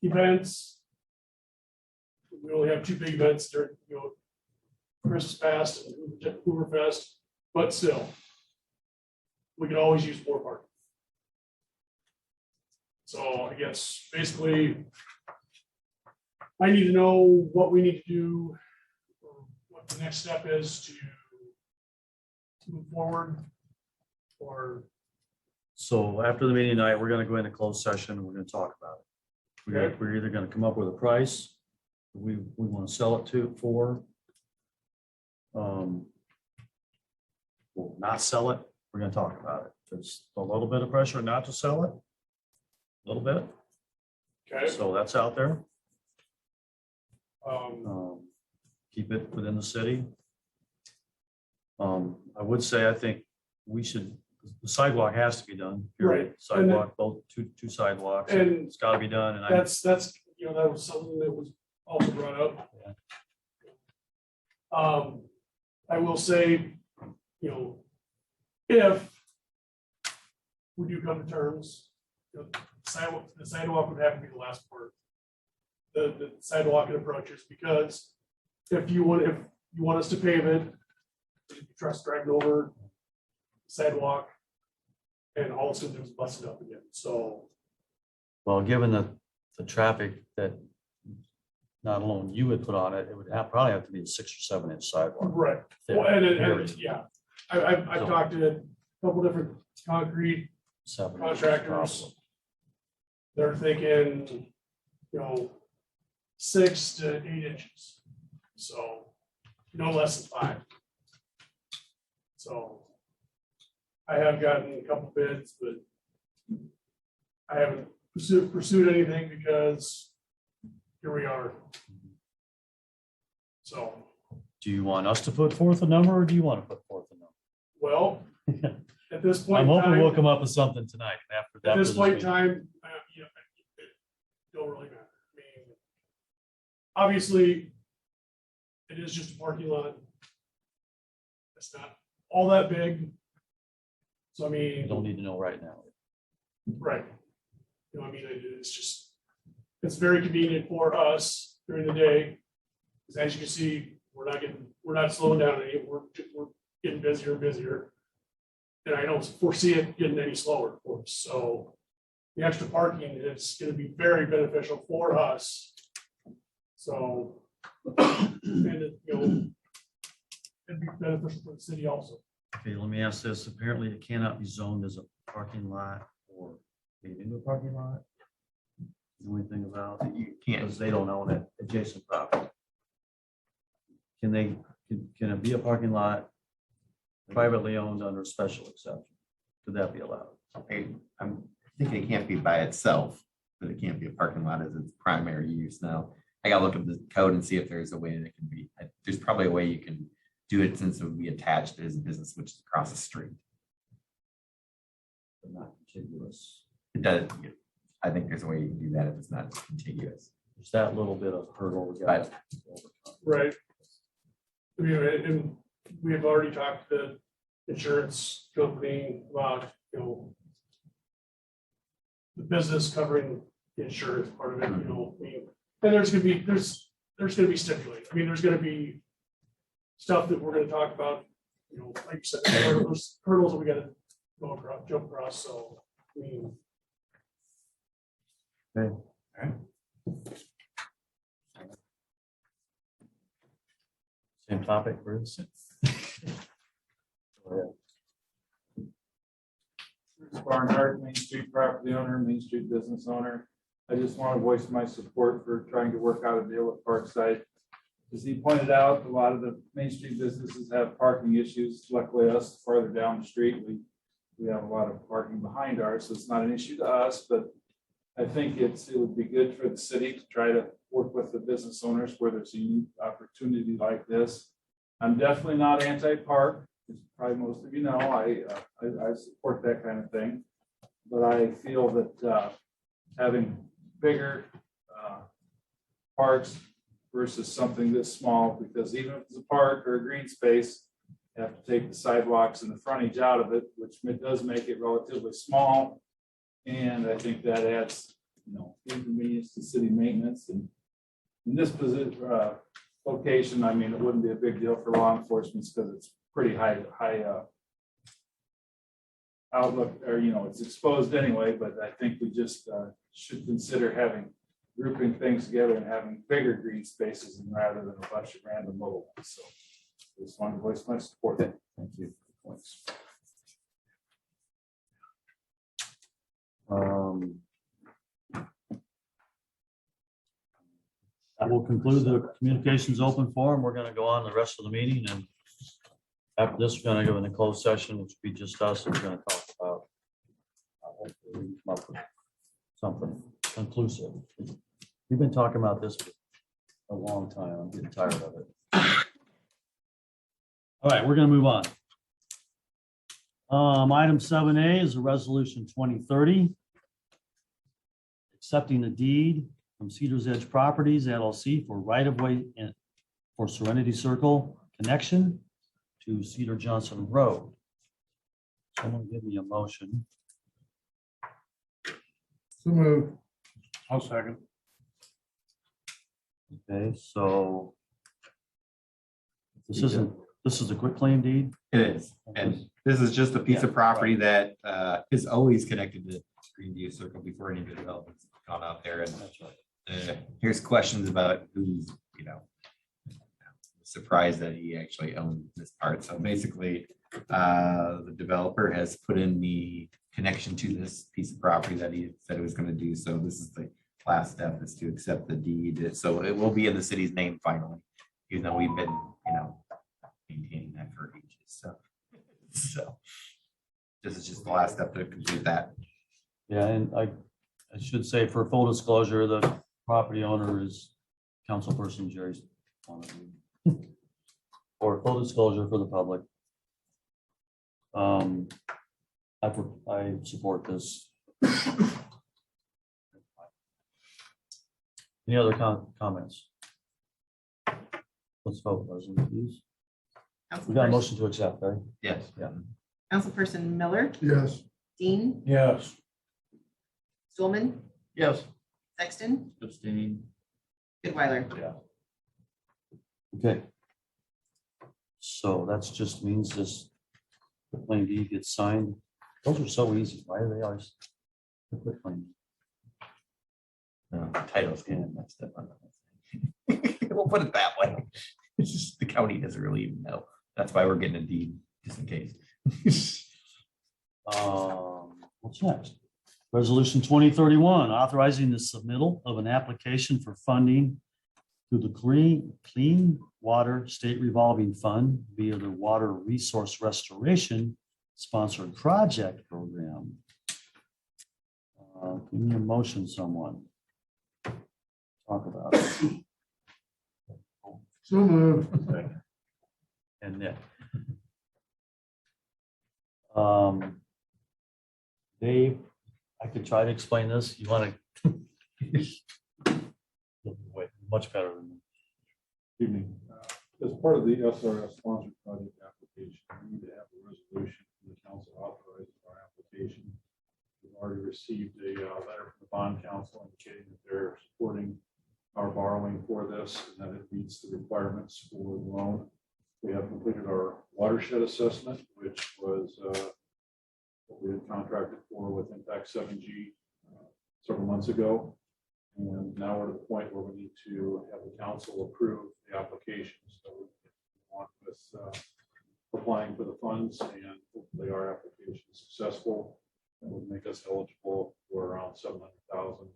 events, we only have 2 big events during, Christmas Fest and Hoover Fest, but still, we could always use more parking. So I guess basically, I need to know what we need to do, or what the next step is to move forward, or So after the meeting tonight, we're going to go into closed session and we're going to talk about it. We're either going to come up with a price we want to sell it for. We'll not sell it. We're going to talk about it. There's a little bit of pressure not to sell it. A little bit. okay. So that's out there. Um, Keep it within the city. I would say, I think we should, the sidewalk has to be done. period. Right. Sidewalk, both two sidewalks. And It's got to be done. And that's that was something that was also brought up. I will say, if we do come to terms, the sidewalk would have to be the last part. The sidewalk and approaches, because if you want us to pave it, trust driving over the sidewalk, and all it's gonna do is bust it up again. So well, given the traffic that not alone you would put on it, it would probably have to be a 6 or 7 inch sidewalk. right. thick, Well, and period. yeah, I've So- talked to a couple different concrete 7 contractors. They're thinking, 6 to 8 inches. So no less than 5. So I have gotten a couple bids, but I haven't pursued anything because here we are. So, Do you want us to put forth a number or do you want to put forth a well, number? at this point I'm in hoping we'll time, come up with something tonight after that. at this point in time, you know, it don't really matter. I mean, obviously, it is just a parking lot. It's not all that big. So I mean, You don't need to know right now. right. You know, I mean, it's just, it's very convenient for us during the day. Because as you can see, we're not slowing down any, we're getting busier and busier. And I don't foresee it getting any slower, of course. So the extra parking is going to be very beneficial for us. So, and it, you know, it'd be beneficial for the city also. Okay, let me ask this. Apparently it cannot be zoned as a parking lot or made into a parking lot. The only thing about it, You can't, because they don't own it, adjacent property. Can it be a parking lot privately owned under a special exception? Could that be allowed? I think it can't be by itself, but it can't be a parking lot as its primary use. Now, I gotta look at the code and see if there's a way that can be, there's probably a way you can do it since it would be attached as a business, which is across the street. But not contiguous. It does, I think there's a way you can do that if it's not contiguous. There's that little bit of hurdle we got. to overcome. Right. I mean, and we have already talked to the insurance company about, you know, the business covering the insurance part of it, you know, I mean, and there's gonna be stipulated. I mean, there's gonna be stuff that we're gonna talk about, you know, like you said, hurdles that we gotta go across, jump across, so, I mean. Okay. Same topic, Bruce. Go ahead. Bruce Barnhart, Main Street property owner, Main Street business owner. I just want to voice my support for trying to work out a deal with Parkside. As he pointed out, a lot of the Main Street businesses have parking issues. Luckily, us farther down the street, we have a lot of parking behind ours, so it's not an issue to us, but I think it would be good for the city to try to work with the business owners where there's a unique opportunity like this. I'm definitely not anti-park, as probably most of you know. I support that kind of thing, but I feel that having bigger parks versus something this small, because even if it's a park or a green space, you have to take the sidewalks and the frontage out of it, which does make it relatively small. And I think that adds, inconvenience to city maintenance. And in this location, I mean, it wouldn't be a big deal for law enforcement because it's pretty high outlook, or it's exposed anyway. But I think we just should consider grouping things together and having bigger green spaces rather than a bunch of random little ones. So I just wanted to voice my support. Thank you. Points. That will conclude the communications open forum. We're going to go on the rest of the meeting, and after this, we're going to go in the closed session, which will be just us, and we're going to talk about hopefully we come up with something conclusive. We've been talking about this for a long time. I'm getting tired of it. All right, we're going to move on. Item 7A is a resolution 2030, accepting the deed from Cedars Edge Properties LLC for right-of-way for Serenity Circle connection to Cedar Johnson Road. Someone give me a motion. So moved. I'll second. Okay, so this is a quitclaim deed. It is, and this is just a piece of property that is always connected to Greenview Circle before any of the development's gone out there. And That's right. here's questions about who's, surprised that he actually owned this part. So basically, the developer has put in the connection to this piece of property that he said he was going to do. So this is the last step is to accept the deed. So it will be in the city's name finally, even though we've been, maintaining that for ages. So this is just the last step to complete that. Yeah, and I should say for full disclosure, the property owner is Councilperson Jerry Swanton. For full disclosure for the public. I support this. Any other comments? Let's vote, Leslie, please. We got a motion to accept, right? Yes. Yeah. Councilperson Miller, Yes. Dean, Yes. Stulman, Yes. Sexton, Abstain. Goodweiler. Yeah. Okay. So that's just means this claim deed gets signed. Those are so easy. Why are they always? the quick claim? Title's kind of messed up on that. We'll put it that way. It's just the county doesn't really even know. That's why we're getting a deed, just in case. What's next? Resolution 2031, authorizing the submittal of an application for funding through the Clean Water State Revolving Fund via the Water Resource Restoration Sponsored Project Program. Give me a motion, someone. Talk about it. So moved. And Nick. Dave, I could try to explain this. You want to? Wait, much better than me. Evening. As part of the SRS sponsored project application, we need to have a resolution from the council authorizing our application. We've already received a letter from the bond council indicating that they're supporting our borrowing for this and that it meets the requirements for the loan. We have completed our watershed assessment, which was what we had contracted for with Impact 7G several months ago. And now we're at the point where we need to have the council approve the application. So we want with applying for the funds, and hopefully our application is successful. It would make us eligible for around $700,000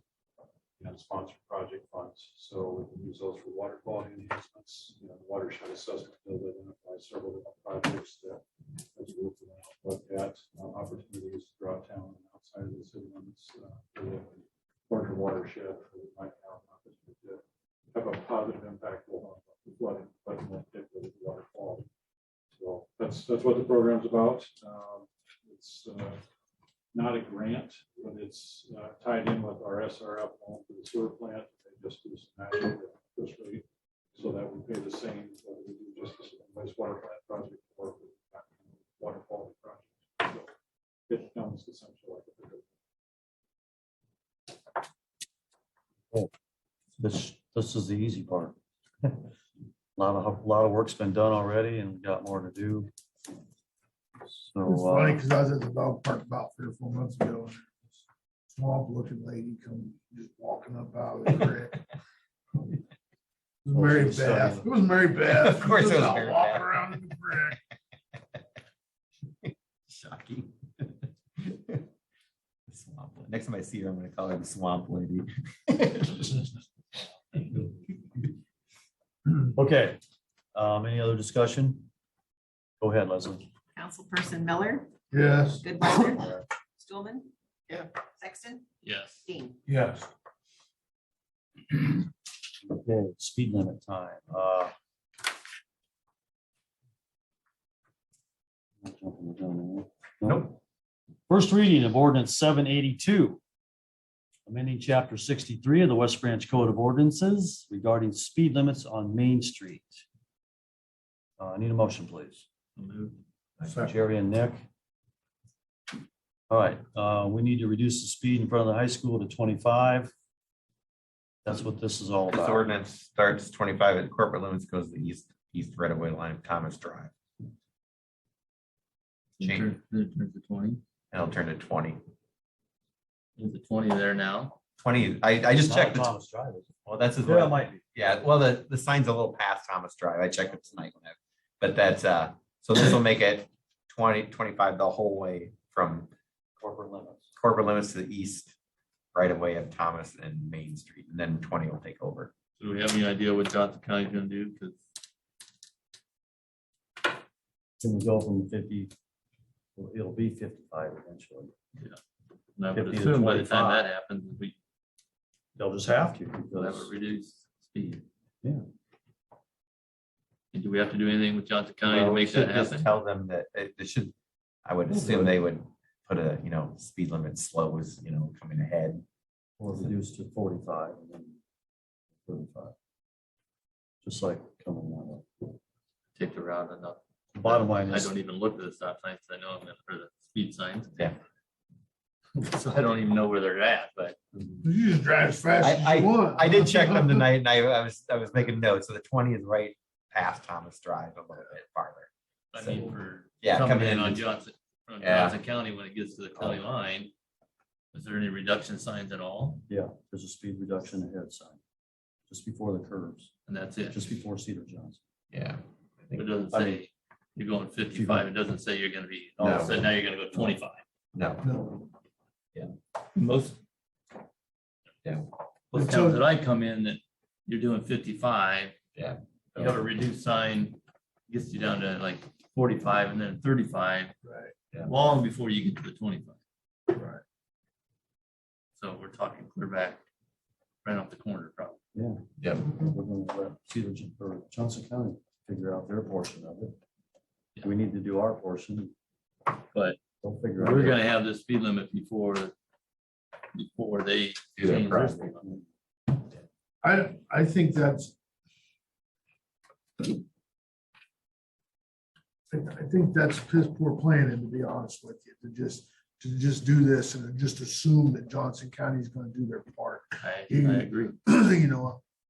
in sponsored project funds. So we can use those for water quality enhancements. The watershed assessment does identify several different projects that as a group we're gonna look at opportunities throughout town and outside of the city limits for the larger watershed that might have an opportunity to have a positive impact on the flooding, but more particularly the water quality. So that's what the program's about. It's not a grant, but it's tied in with our SRF loan for the sewer plant. They just do some matching interest rate so that we pay the same whether we do just a wastewater plant project or water quality project. So it comes essentially like a This is the easy part. A lot of work's been done already, and we've got more to do. So It's funny because I was at the dog park about 3 or 4 months ago. And this swamp looking lady come just walking up out of the creek. It was Mary Beth. It was Mary Beth. Of course it was Just out Mary walking Beth. around in the creek. Shocking. Swamp. Next time I see her, I'm going to call her the swamp lady. Okay, any other discussion? Go ahead, Leslie. Councilperson Miller, Yes. Goodweiler, Stulman. Yeah. Sexton, Yes. Dean. Yes. Okay, speed limit time. Not jumping the gun, eh? Nope. First reading of ordinance 782. Amending chapter 63 of the West Branch Code of Ordinances regarding speed limits on Main Street. I need a motion, please. Jerry and Nick. All right, we need to reduce the speed in front of the high school to 25. That's what this is all This about. ordinance starts 25 at corporate limits, goes to the east right of way line of Thomas Drive. Change, Turn to 20. and it'll turn to 20. Is it 20 there now? 20, I just Not checked. on it. Thomas Drive, is it? Well, that's as Yeah, it well. might be. Yeah, well, the sign's a little past Thomas Drive. I checked it tonight. But that's, so this will make it 20, 25 the whole way from Corporate limits. corporate limits to the east right away of Thomas and Main Street, and then 20 will take over. So do we have any idea what Johnson County's gonna do? Because Can we go from 50? Well, it'll be 55 eventually. I would 50 to assume by the 25. time that happens, They'll just have to we'll have a because reduced speed. Yeah. And do we have to do anything with Johnson County to Well, we make that should just happen? tell them that they should, I would assume they would put a, speed limit slows, coming ahead. we'll reduce to 45 and then 35. Just like coming out. Take the route enough. Bottom line I is, don't even look at the stop signs. I know I'm gonna, or the speed signs. Yeah. So I don't even know where they're at, but You just drive as fast as you want. I did check them tonight and I was making notes. So the 20 is right past Thomas Drive a little bit farther. I mean, for Yeah, coming in on Johnson, Yeah. County, when it gets to the county line, is there any reduction signs at all? yeah, there's a speed reduction ahead sign. Just before the curves, And that's it. just before Cedar Johnson. Yeah. It doesn't I mean- say you're going 55. It doesn't say you're gonna be, all of No. a sudden now you're gonna go 25. No. No. Most. Yeah. Most And so- towns that I come in that you're doing 55. Yeah. You have a reduced sign, gets you down to like 45 and then 35, Right, Yeah. long before you get to the 25. right. So we're talking clear back, right off the corner probably. Yeah. We're gonna let Cedar or Johnson County figure out their portion of it. We need to do our portion. But They'll figure out. we're their- gonna have the speed limit before they Do their change their project. speed limit. I think that's. I think that's piss poor planning, to be honest with you, to just do this and just assume that Johnson County is gonna do their part. I agree.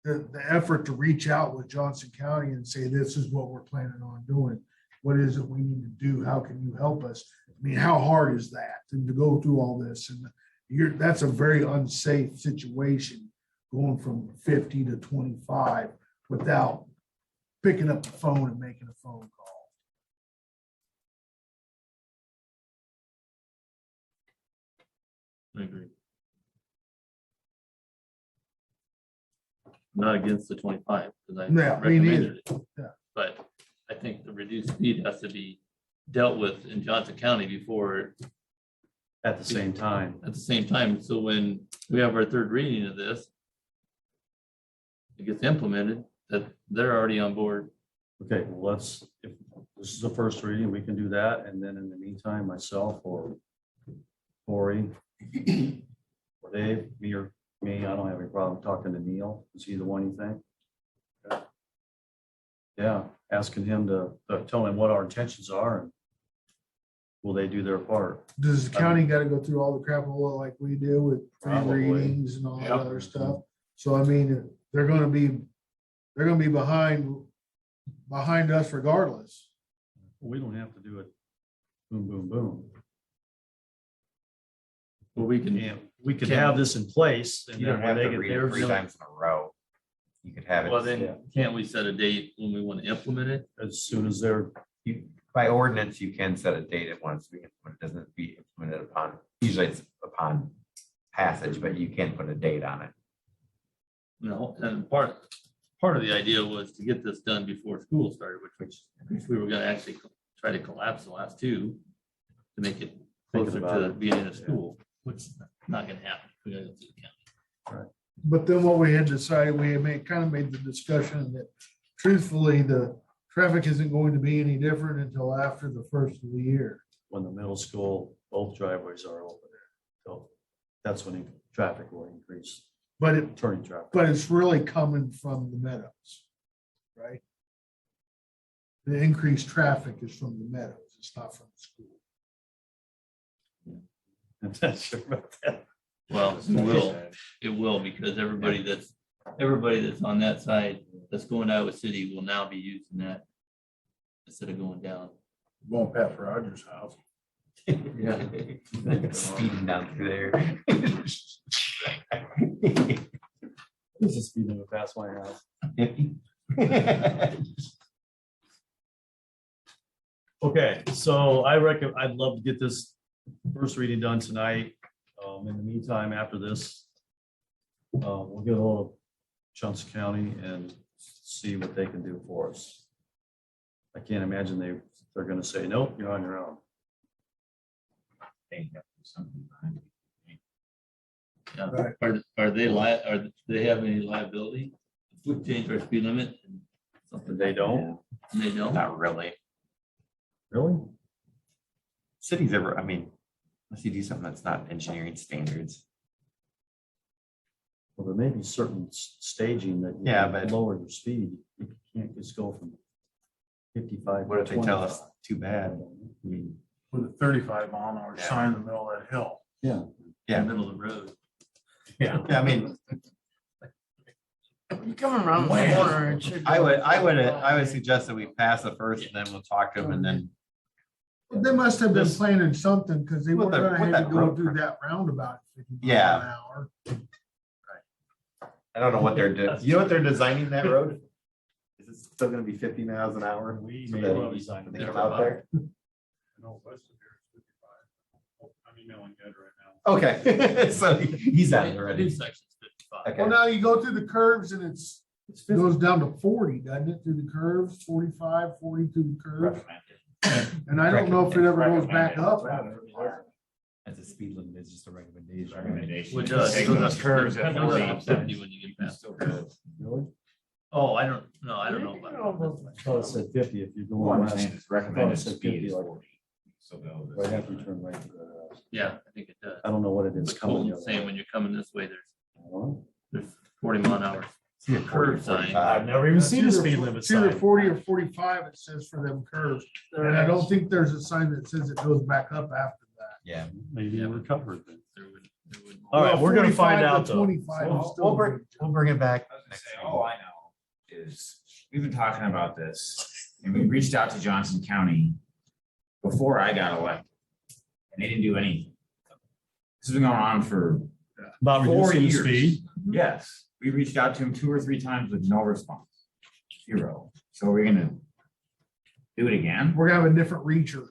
The effort to reach out with Johnson County and say, this is what we're planning on doing. What is it we need to do? How can you help us? I mean, how hard is that? And to go through all this and that's a very unsafe situation, going from 50 to 25 without picking up the phone and making a phone call. I agree. Not against the 25, because I Yeah, me neither. recommended it. Yeah. But I think the reduced speed has to be dealt with in Johnson County before, At the same time, at the same time. So when we have our third reading of this, it gets implemented, that they're already on board. okay, well, if this is the first reading, we can do that. And then in the meantime, myself or Corey or Dave, me, I don't have any problem talking to Neil. Is he the one you think? Yeah, asking him to tell him what our intentions are and will they do their part? Does the county got to go through all the crap like we do with Probably. readings and all that Yep. other stuff? So I mean, they're gonna be behind us regardless. We don't have to do it boom, boom, boom. Well, we can, And we could have this in place. and You don't then when have they to get read it theirs 3 done, times in a row. You could have well, it, then can't we set a date when we want to implement it? as soon as they're, by ordinance, you can set a date at once. It doesn't be implemented upon, usually it's upon passage, but you can put a date on it. No, and part of the idea was to get this done before school started, which we were gonna actually try to collapse the last two to make it closer about to the it. beginning of school, which is not gonna happen. We gotta go through the county. But then what we had decided, we had kind of made the discussion that truthfully, the traffic isn't going to be any different until after the first of the year. when the middle school, both driveways are over there. So that's when the traffic will increase, But turning traffic. it's really coming from the meadows, right? The increased traffic is from the meadows. It's not from the school. I'm not sure about that. Well, it will, because everybody that's on that side, that's going to Iowa City will now be using that instead of going down. Going past Rogers' house. Yeah. Speeding down through there. This is speeding past my house. Okay, so I'd love to get this first reading done tonight. In the meantime, after this, we'll get a hold of Johnson County and see what they can do for us. I can't imagine they're gonna say, nope, you're on your own. Yeah. Right. Are they have any liability? If we change our speed limit? And something They don't? They don't? Not really. Really? Cities ever, I mean, unless you do something that's not engineering standards. Well, there may be certain staging that. you Yeah, can but- Lower your speed. You can't just go from 55. What if to they tell us 25? too bad? I mean, With a 35-mile-an-hour Yeah. sign in the middle of that hill. Yeah. Yeah. Middle of the road. Yeah. yeah, I mean, You coming around the corner and I would suggest that we pass it first and then we'll talk to them and then. They must have been This- planning something, because they With weren't the- gonna with have to that go road through that roundabout. at 50 miles Yeah. an hour. I don't know what they're doing. You know what they're designing that road? Is it still gonna be 50 miles an hour? We So may that well design it. They come out there? No, west of here is 55. I'm emailing Ed right now. Okay, so he's at it already. This section's 55. Okay. Well, now you go through the curves and it goes down to 40, doesn't it, through the curves, 45, 40 through the curves? And I don't know if it ever goes back up. As a speed limit, it's just a recommendation. Well, it does. Taking those curves It at goes 40. up to 50 when you get past. Really? Oh, I don't know about that. I thought it said 50 if you're Well, going I'm west. saying it's recommended said speed 50, is like, 40. So go. Right after you turn right to the, Yeah, I think it does. I don't know what it is It's coming. cool the other saying way. when you're coming this way, I don't know. there's 40 mile an hour. See a Curve sign. 45. never even It's either 40 or 45, it says for them curves. And I don't think there's a sign that says it goes back up after that. Yeah. Maybe Yeah, we're but- covered then. There would. All right, Well, we're gonna find 45 to out though. 25 is We'll still bring, good. we'll bring it back. I was gonna next say, week. all I know is we've been talking about this and we reached out to Johnson County before I got elected. And they didn't do anything. This has been going on for About 4 reducing the years. speed. Yes, we reached out to him 2 or 3 times with no response. 0. So we're gonna do it again? We're gonna have a different reacher.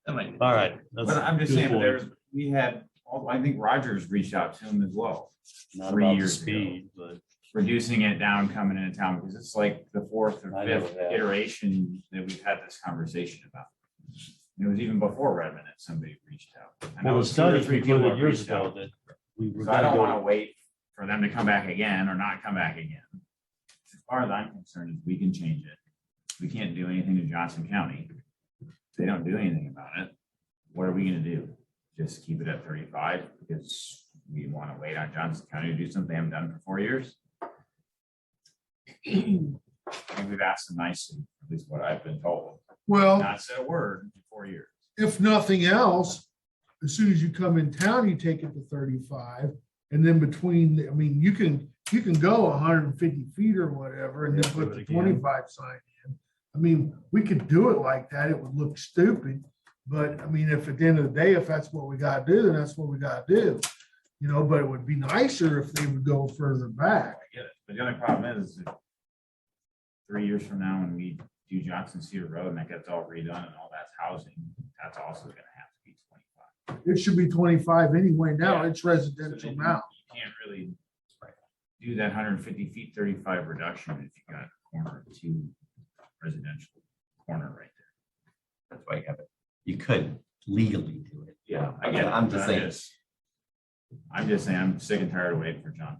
That might. All right. that's But I'm just good saying, point. we had, I think Rogers reached out to him as well. Not 3 about the years ago. speed, but Reducing it down coming into town, because it's like the 4th or I never 5th have. iteration that we've had this conversation about. It was even before Redmond that somebody reached out. I know well, the 2 or study 3 people concluded have years reached ago out. that we were So I gonna don't want to go. wait for them to come back again or not come back again. As far as I'm concerned, we can change it. We can't do anything to Johnson County. If they don't do anything about it, what are we gonna do? Just keep it at 35 because we want to wait on Johnson County to do something they haven't done for 4 years? And we've asked them nicely, at least what I've been told, Well, not said a word in 4 years. if nothing else, as soon as you come in town, you take it to 35. And then between, I mean, you can go 150 feet or whatever, and then Yeah, put do it the again. 25 sign in. I mean, we could do it like that. It would look stupid. But I mean, if at the end of the day, if that's what we gotta do, then that's what we gotta do. You know, but it would be nicer if they would go further back. I get it, but the only problem is if 3 years from now, when we do Johnson Cedar Road and that gets all redone and all that's housing, that's also gonna have to be 25. It should be 25 anyway now. Yeah. It's residential You now. can't really do that 150 feet, 35 reduction if you got a corner of 2 residential corner right there. That's why you have it. You could legally do it. Yeah, I get it. I'm just but saying. I'm just saying, I'm sick and tired of waiting for John.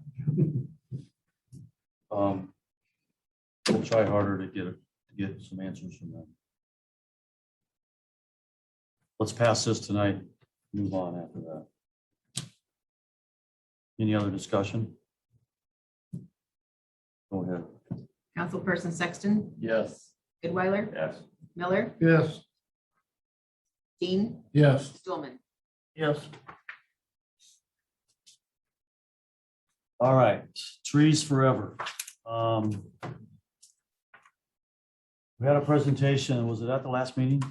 We'll try harder to get some answers from them. Let's pass this tonight, move on after that. Any other discussion? Go ahead. Councilperson Sexton, Yes. Goodweiler, Yes. Miller, Yes. Dean, Yes. Stulman. Yes. All right, trees forever. We had a presentation, was it at the last meeting?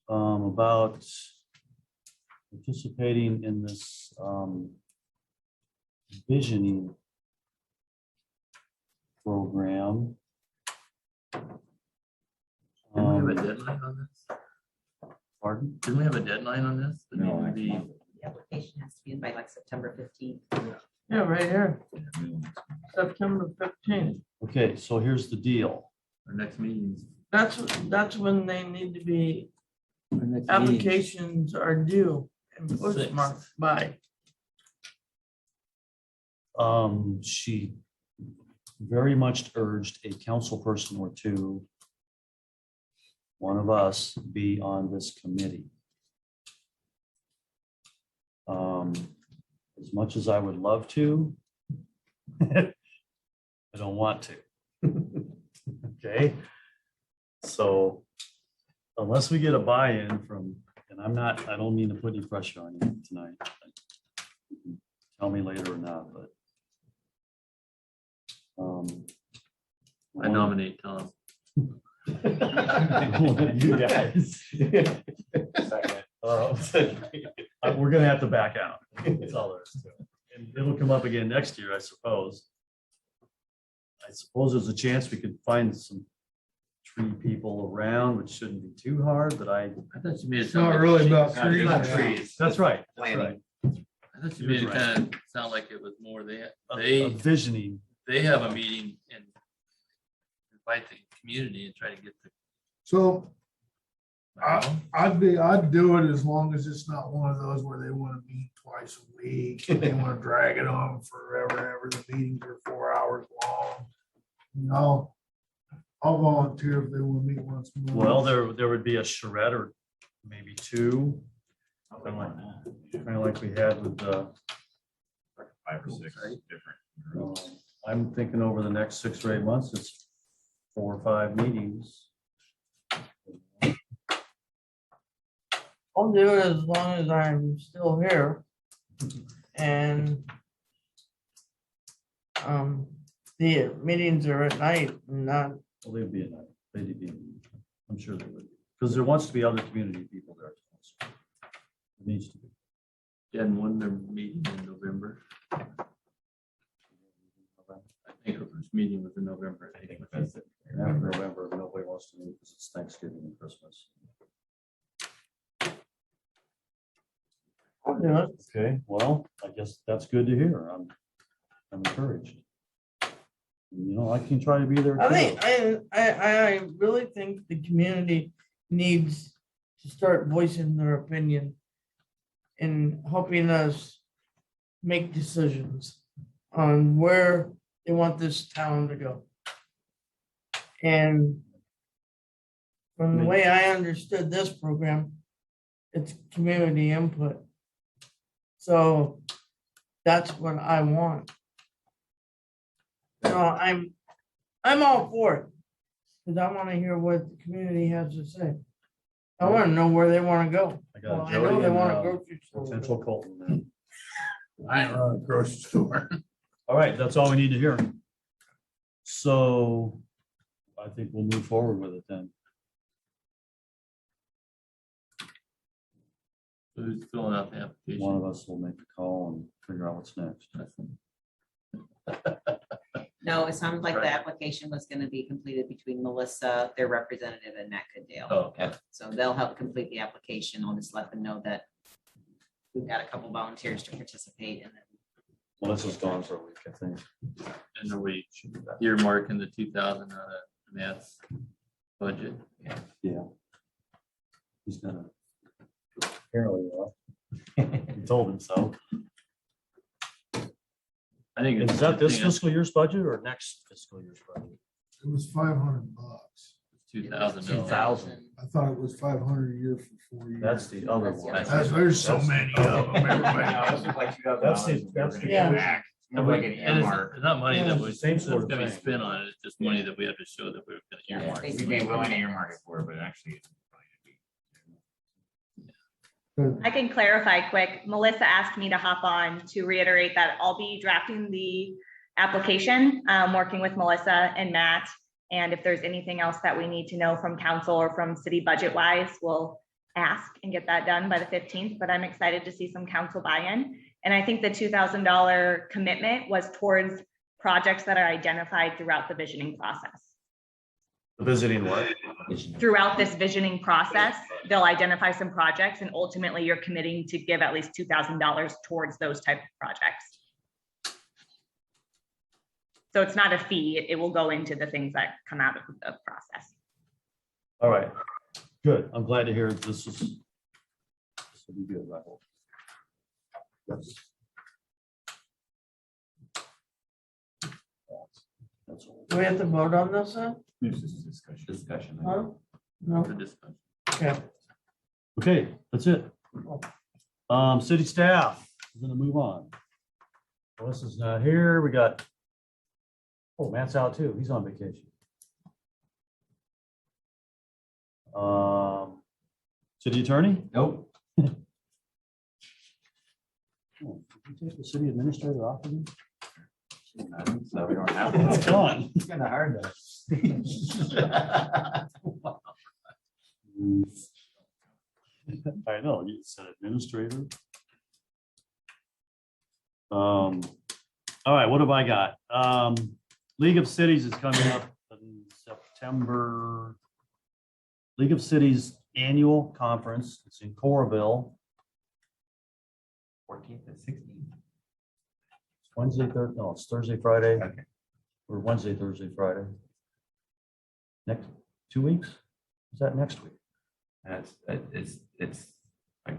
About participating in this visioning program. Do we have a deadline on this? Pardon? Didn't we have a deadline on this? It No, needed to I be- can't. The application has to be in by like September 15th. Yeah, right here, September 15th. Okay, so here's the deal. Our next meetings. That's when they need to be, our next meetings. applications are due and postmarked by. She very much urged a council person or two, one of us, be on this committee. As much as I would love to, I don't want to. Okay, so unless we get a buy-in from, and I don't mean to put any pressure on you tonight. You can tell me later or not, but. I nominate Tom. You guys. We're gonna have to back out. That's all there is to it. And it'll come up again next year, I suppose. I suppose there's a chance we could find some tree people around, which shouldn't be too hard, but I thought you made it It's sound not like really she- about No, it's trees. not now. trees. that's right. That's Planning. right. I thought you made it You're right. kind of sound like it was more A they visioning. have a meeting and invite the community and try to get the. So I'd do it as long as it's not one of those where they want to meet twice a week and they want to drag it on forever, and ever. The meetings are 4 hours long. You know, I'll volunteer if they want to meet once more. Well, there would be a charrette or maybe two, kind of like we had with the. 5 or 6 different. I'm thinking over the next 6 or 8 months, it's 4 or 5 meetings. I'll do it as long as I'm still here. And the meetings are at night, not, Well, they'd be at night. They'd be, I'm sure they would, because there wants to be other community people there. It needs to be. And one their meeting in November. I think our first meeting was in November. I think. After November, nobody wants to meet because it's Thanksgiving and Christmas. I'll do it. Okay, well, I guess that's good to hear. I'm encouraged. You know, I can try to be there. I too. think, I really think the community needs to start voicing their opinion and helping us make decisions on where they want this town to go. And from the way I understood this program, it's community input. So that's what I want. So I'm all for it. Because I want to hear what the community has to say. I want to know where they want to go. I Well, got I know Jody they and want a grocery store. potential Colton. then. I ain't running a grocery store. All right, that's all we need to hear. So I think we'll move forward with it then. Who's filling out the application? One of us will make the call and figure out what's next. No, it sounded like the application was going to be completed between Melissa, their representative, and Matt Goodale. Oh, okay. So they'll help complete the application. I'll just let them know that we've got a couple volunteers to participate and then. Melissa's gone for a week, I think. And are we earmarking the 2,000 out of Matt's budget? Yeah. He's gonna. Apparently, he told him so. I think. Is that this fiscal year's budget or next fiscal year's budget? It was $500. $2,000. 2,000. I thought it was 500 a year for 4 years. That's the other one. There's so many of them. everybody. That's the. Yeah. And Like an and it's earmark. not money Yeah, that it's was, the same that's sort of gonna be thing. spent on it, it's just money that we have to show that we're gonna Yeah, earmark. it's We'd be willing to earmark it for, but actually. it's probably I can clarify quick. Melissa asked me to hop on to reiterate that I'll be drafting the application, working with Melissa and Matt. And if there's anything else that we need to know from council or from city budget wise, we'll ask and get that done by the 15th. But I'm excited to see some council buy-in. And I think the $2,000 commitment was towards projects that are identified throughout the visioning process. Visiting what? Throughout this visioning process, they'll identify some projects and ultimately you're committing to give at least $2,000 towards those type of projects. So it's not a fee, it will go into the things that come out of the process. All right, good. I'm glad to hear this will be good, I hope. Yes. That's all. Do we have to vote on this then? It's just a discussion. Discussion. Huh? No, For discussion. okay. Okay, that's it. City staff, we're gonna move on. Melissa's not here. We got, oh, Matt's out too. He's on vacation. City attorney? Nope. Oh, did you take the city administrator off of you? So we don't have. It's gone. It's kind of hard to. I know, you said administrator. All right, what have I got? League of Cities is coming up in September. League of Cities Annual Conference, it's in Coralville. 14th and 16th. Wednesday, Thursday, no, it's Thursday, Friday, Okay. or Wednesday, Thursday, Friday. Next 2 weeks? Is that next week? That's, it's like.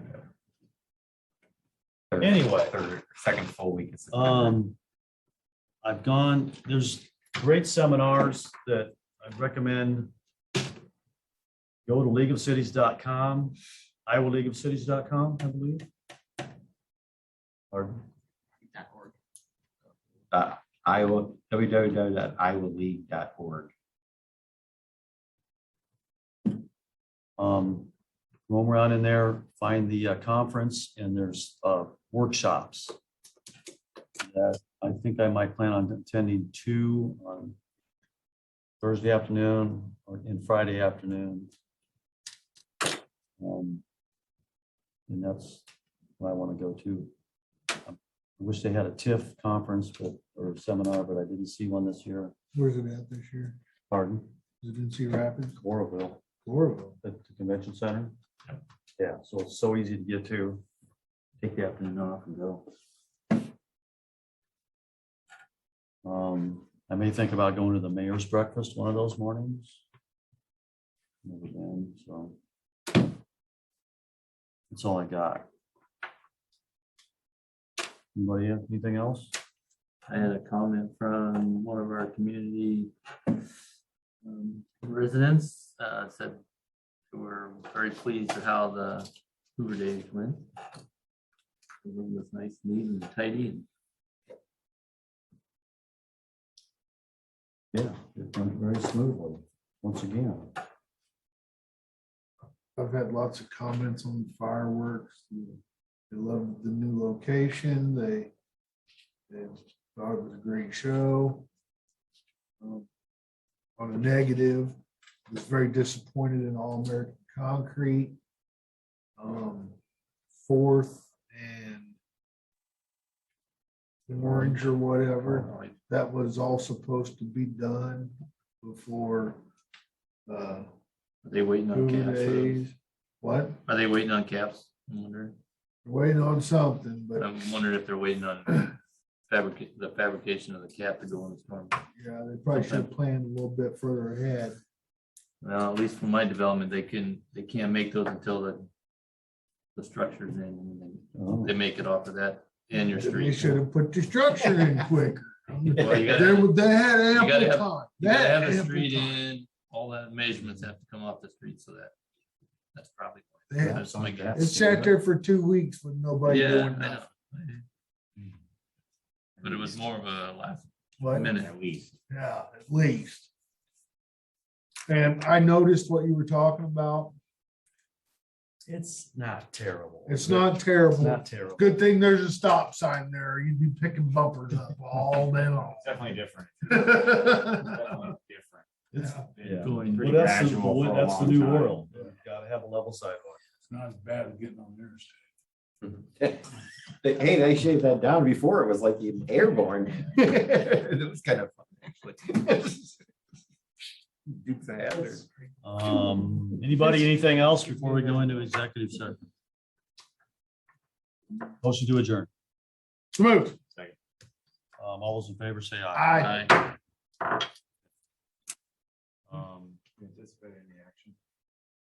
Anyway. Second full week. of September. I've gone, there's great seminars that I recommend. Go to leagueofcities.com, iowaleagueofcities.com, I believe. Pardon? Iowa, www.iowaleague.org. Roam around in there, find the conference, and there's workshops. That I think I might plan on attending 2 on Thursday afternoon and Friday afternoon. And that's what I want to go to. I wish they had a TIF conference, or seminar, but I didn't see one this year. Where's it at this year? Pardon? Is it in Cedar Rapids? Coralville, Coralville. at the convention center. Yeah, so it's so easy to get to. Take the afternoon off and go. I may think about going to the mayor's breakfast one of those mornings. Never been, so. That's all I got. Anybody have anything else? I had a comment from one of our community residents, said they were very pleased with how the Hoover Days went. The room was nice, neat and tidy. Yeah, it went very smoothly, once again. I've had lots of comments on the fireworks. They loved the new location. They thought it was a great show. On a negative, I was very disappointed in All American Concrete. 4th and Orange or whatever, that was all supposed to be done before Are they waiting on Hoover caps? Days. What? Are they waiting on caps? I'm wondering. Waiting on something, but I'm wondering if they're waiting on the fabrication of the cap to go in the storm. yeah, they probably should have planned a little bit further ahead. Well, at least from my development, they can't make those until the structure's in, and Oh. they make it off of that and your They street. should have put the structure in quicker. Well, you gotta- They had You ample gotta have, time. you They gotta had have the ample street time. in, all that measurements have to come off the street, so that's probably. They had- That's my guess. It sat there for 2 weeks with nobody Yeah, doing I know. nothing. But it was more of a last What? minute at least. Yeah, at least. And I noticed what you were talking about. It's not terrible. It's not It's terrible. not terrible. Good thing there's a stop sign there. You'd be picking bumpers up all day long. It's definitely different. Yeah. Definitely different. Yeah. Going Pretty Well, that's the, gradual for a that's the long new time. world. You gotta have a level sidewalk. It's not as bad as getting on the interstate. Hey, they shaved that down before. It was like airborne. It was kind of fun, actually. Dukes of Hazzard. Anybody, anything else before we go into executive session? Motion to adjourn. So moved. All those in favor say aye. Aye. Um, Anticipate any action.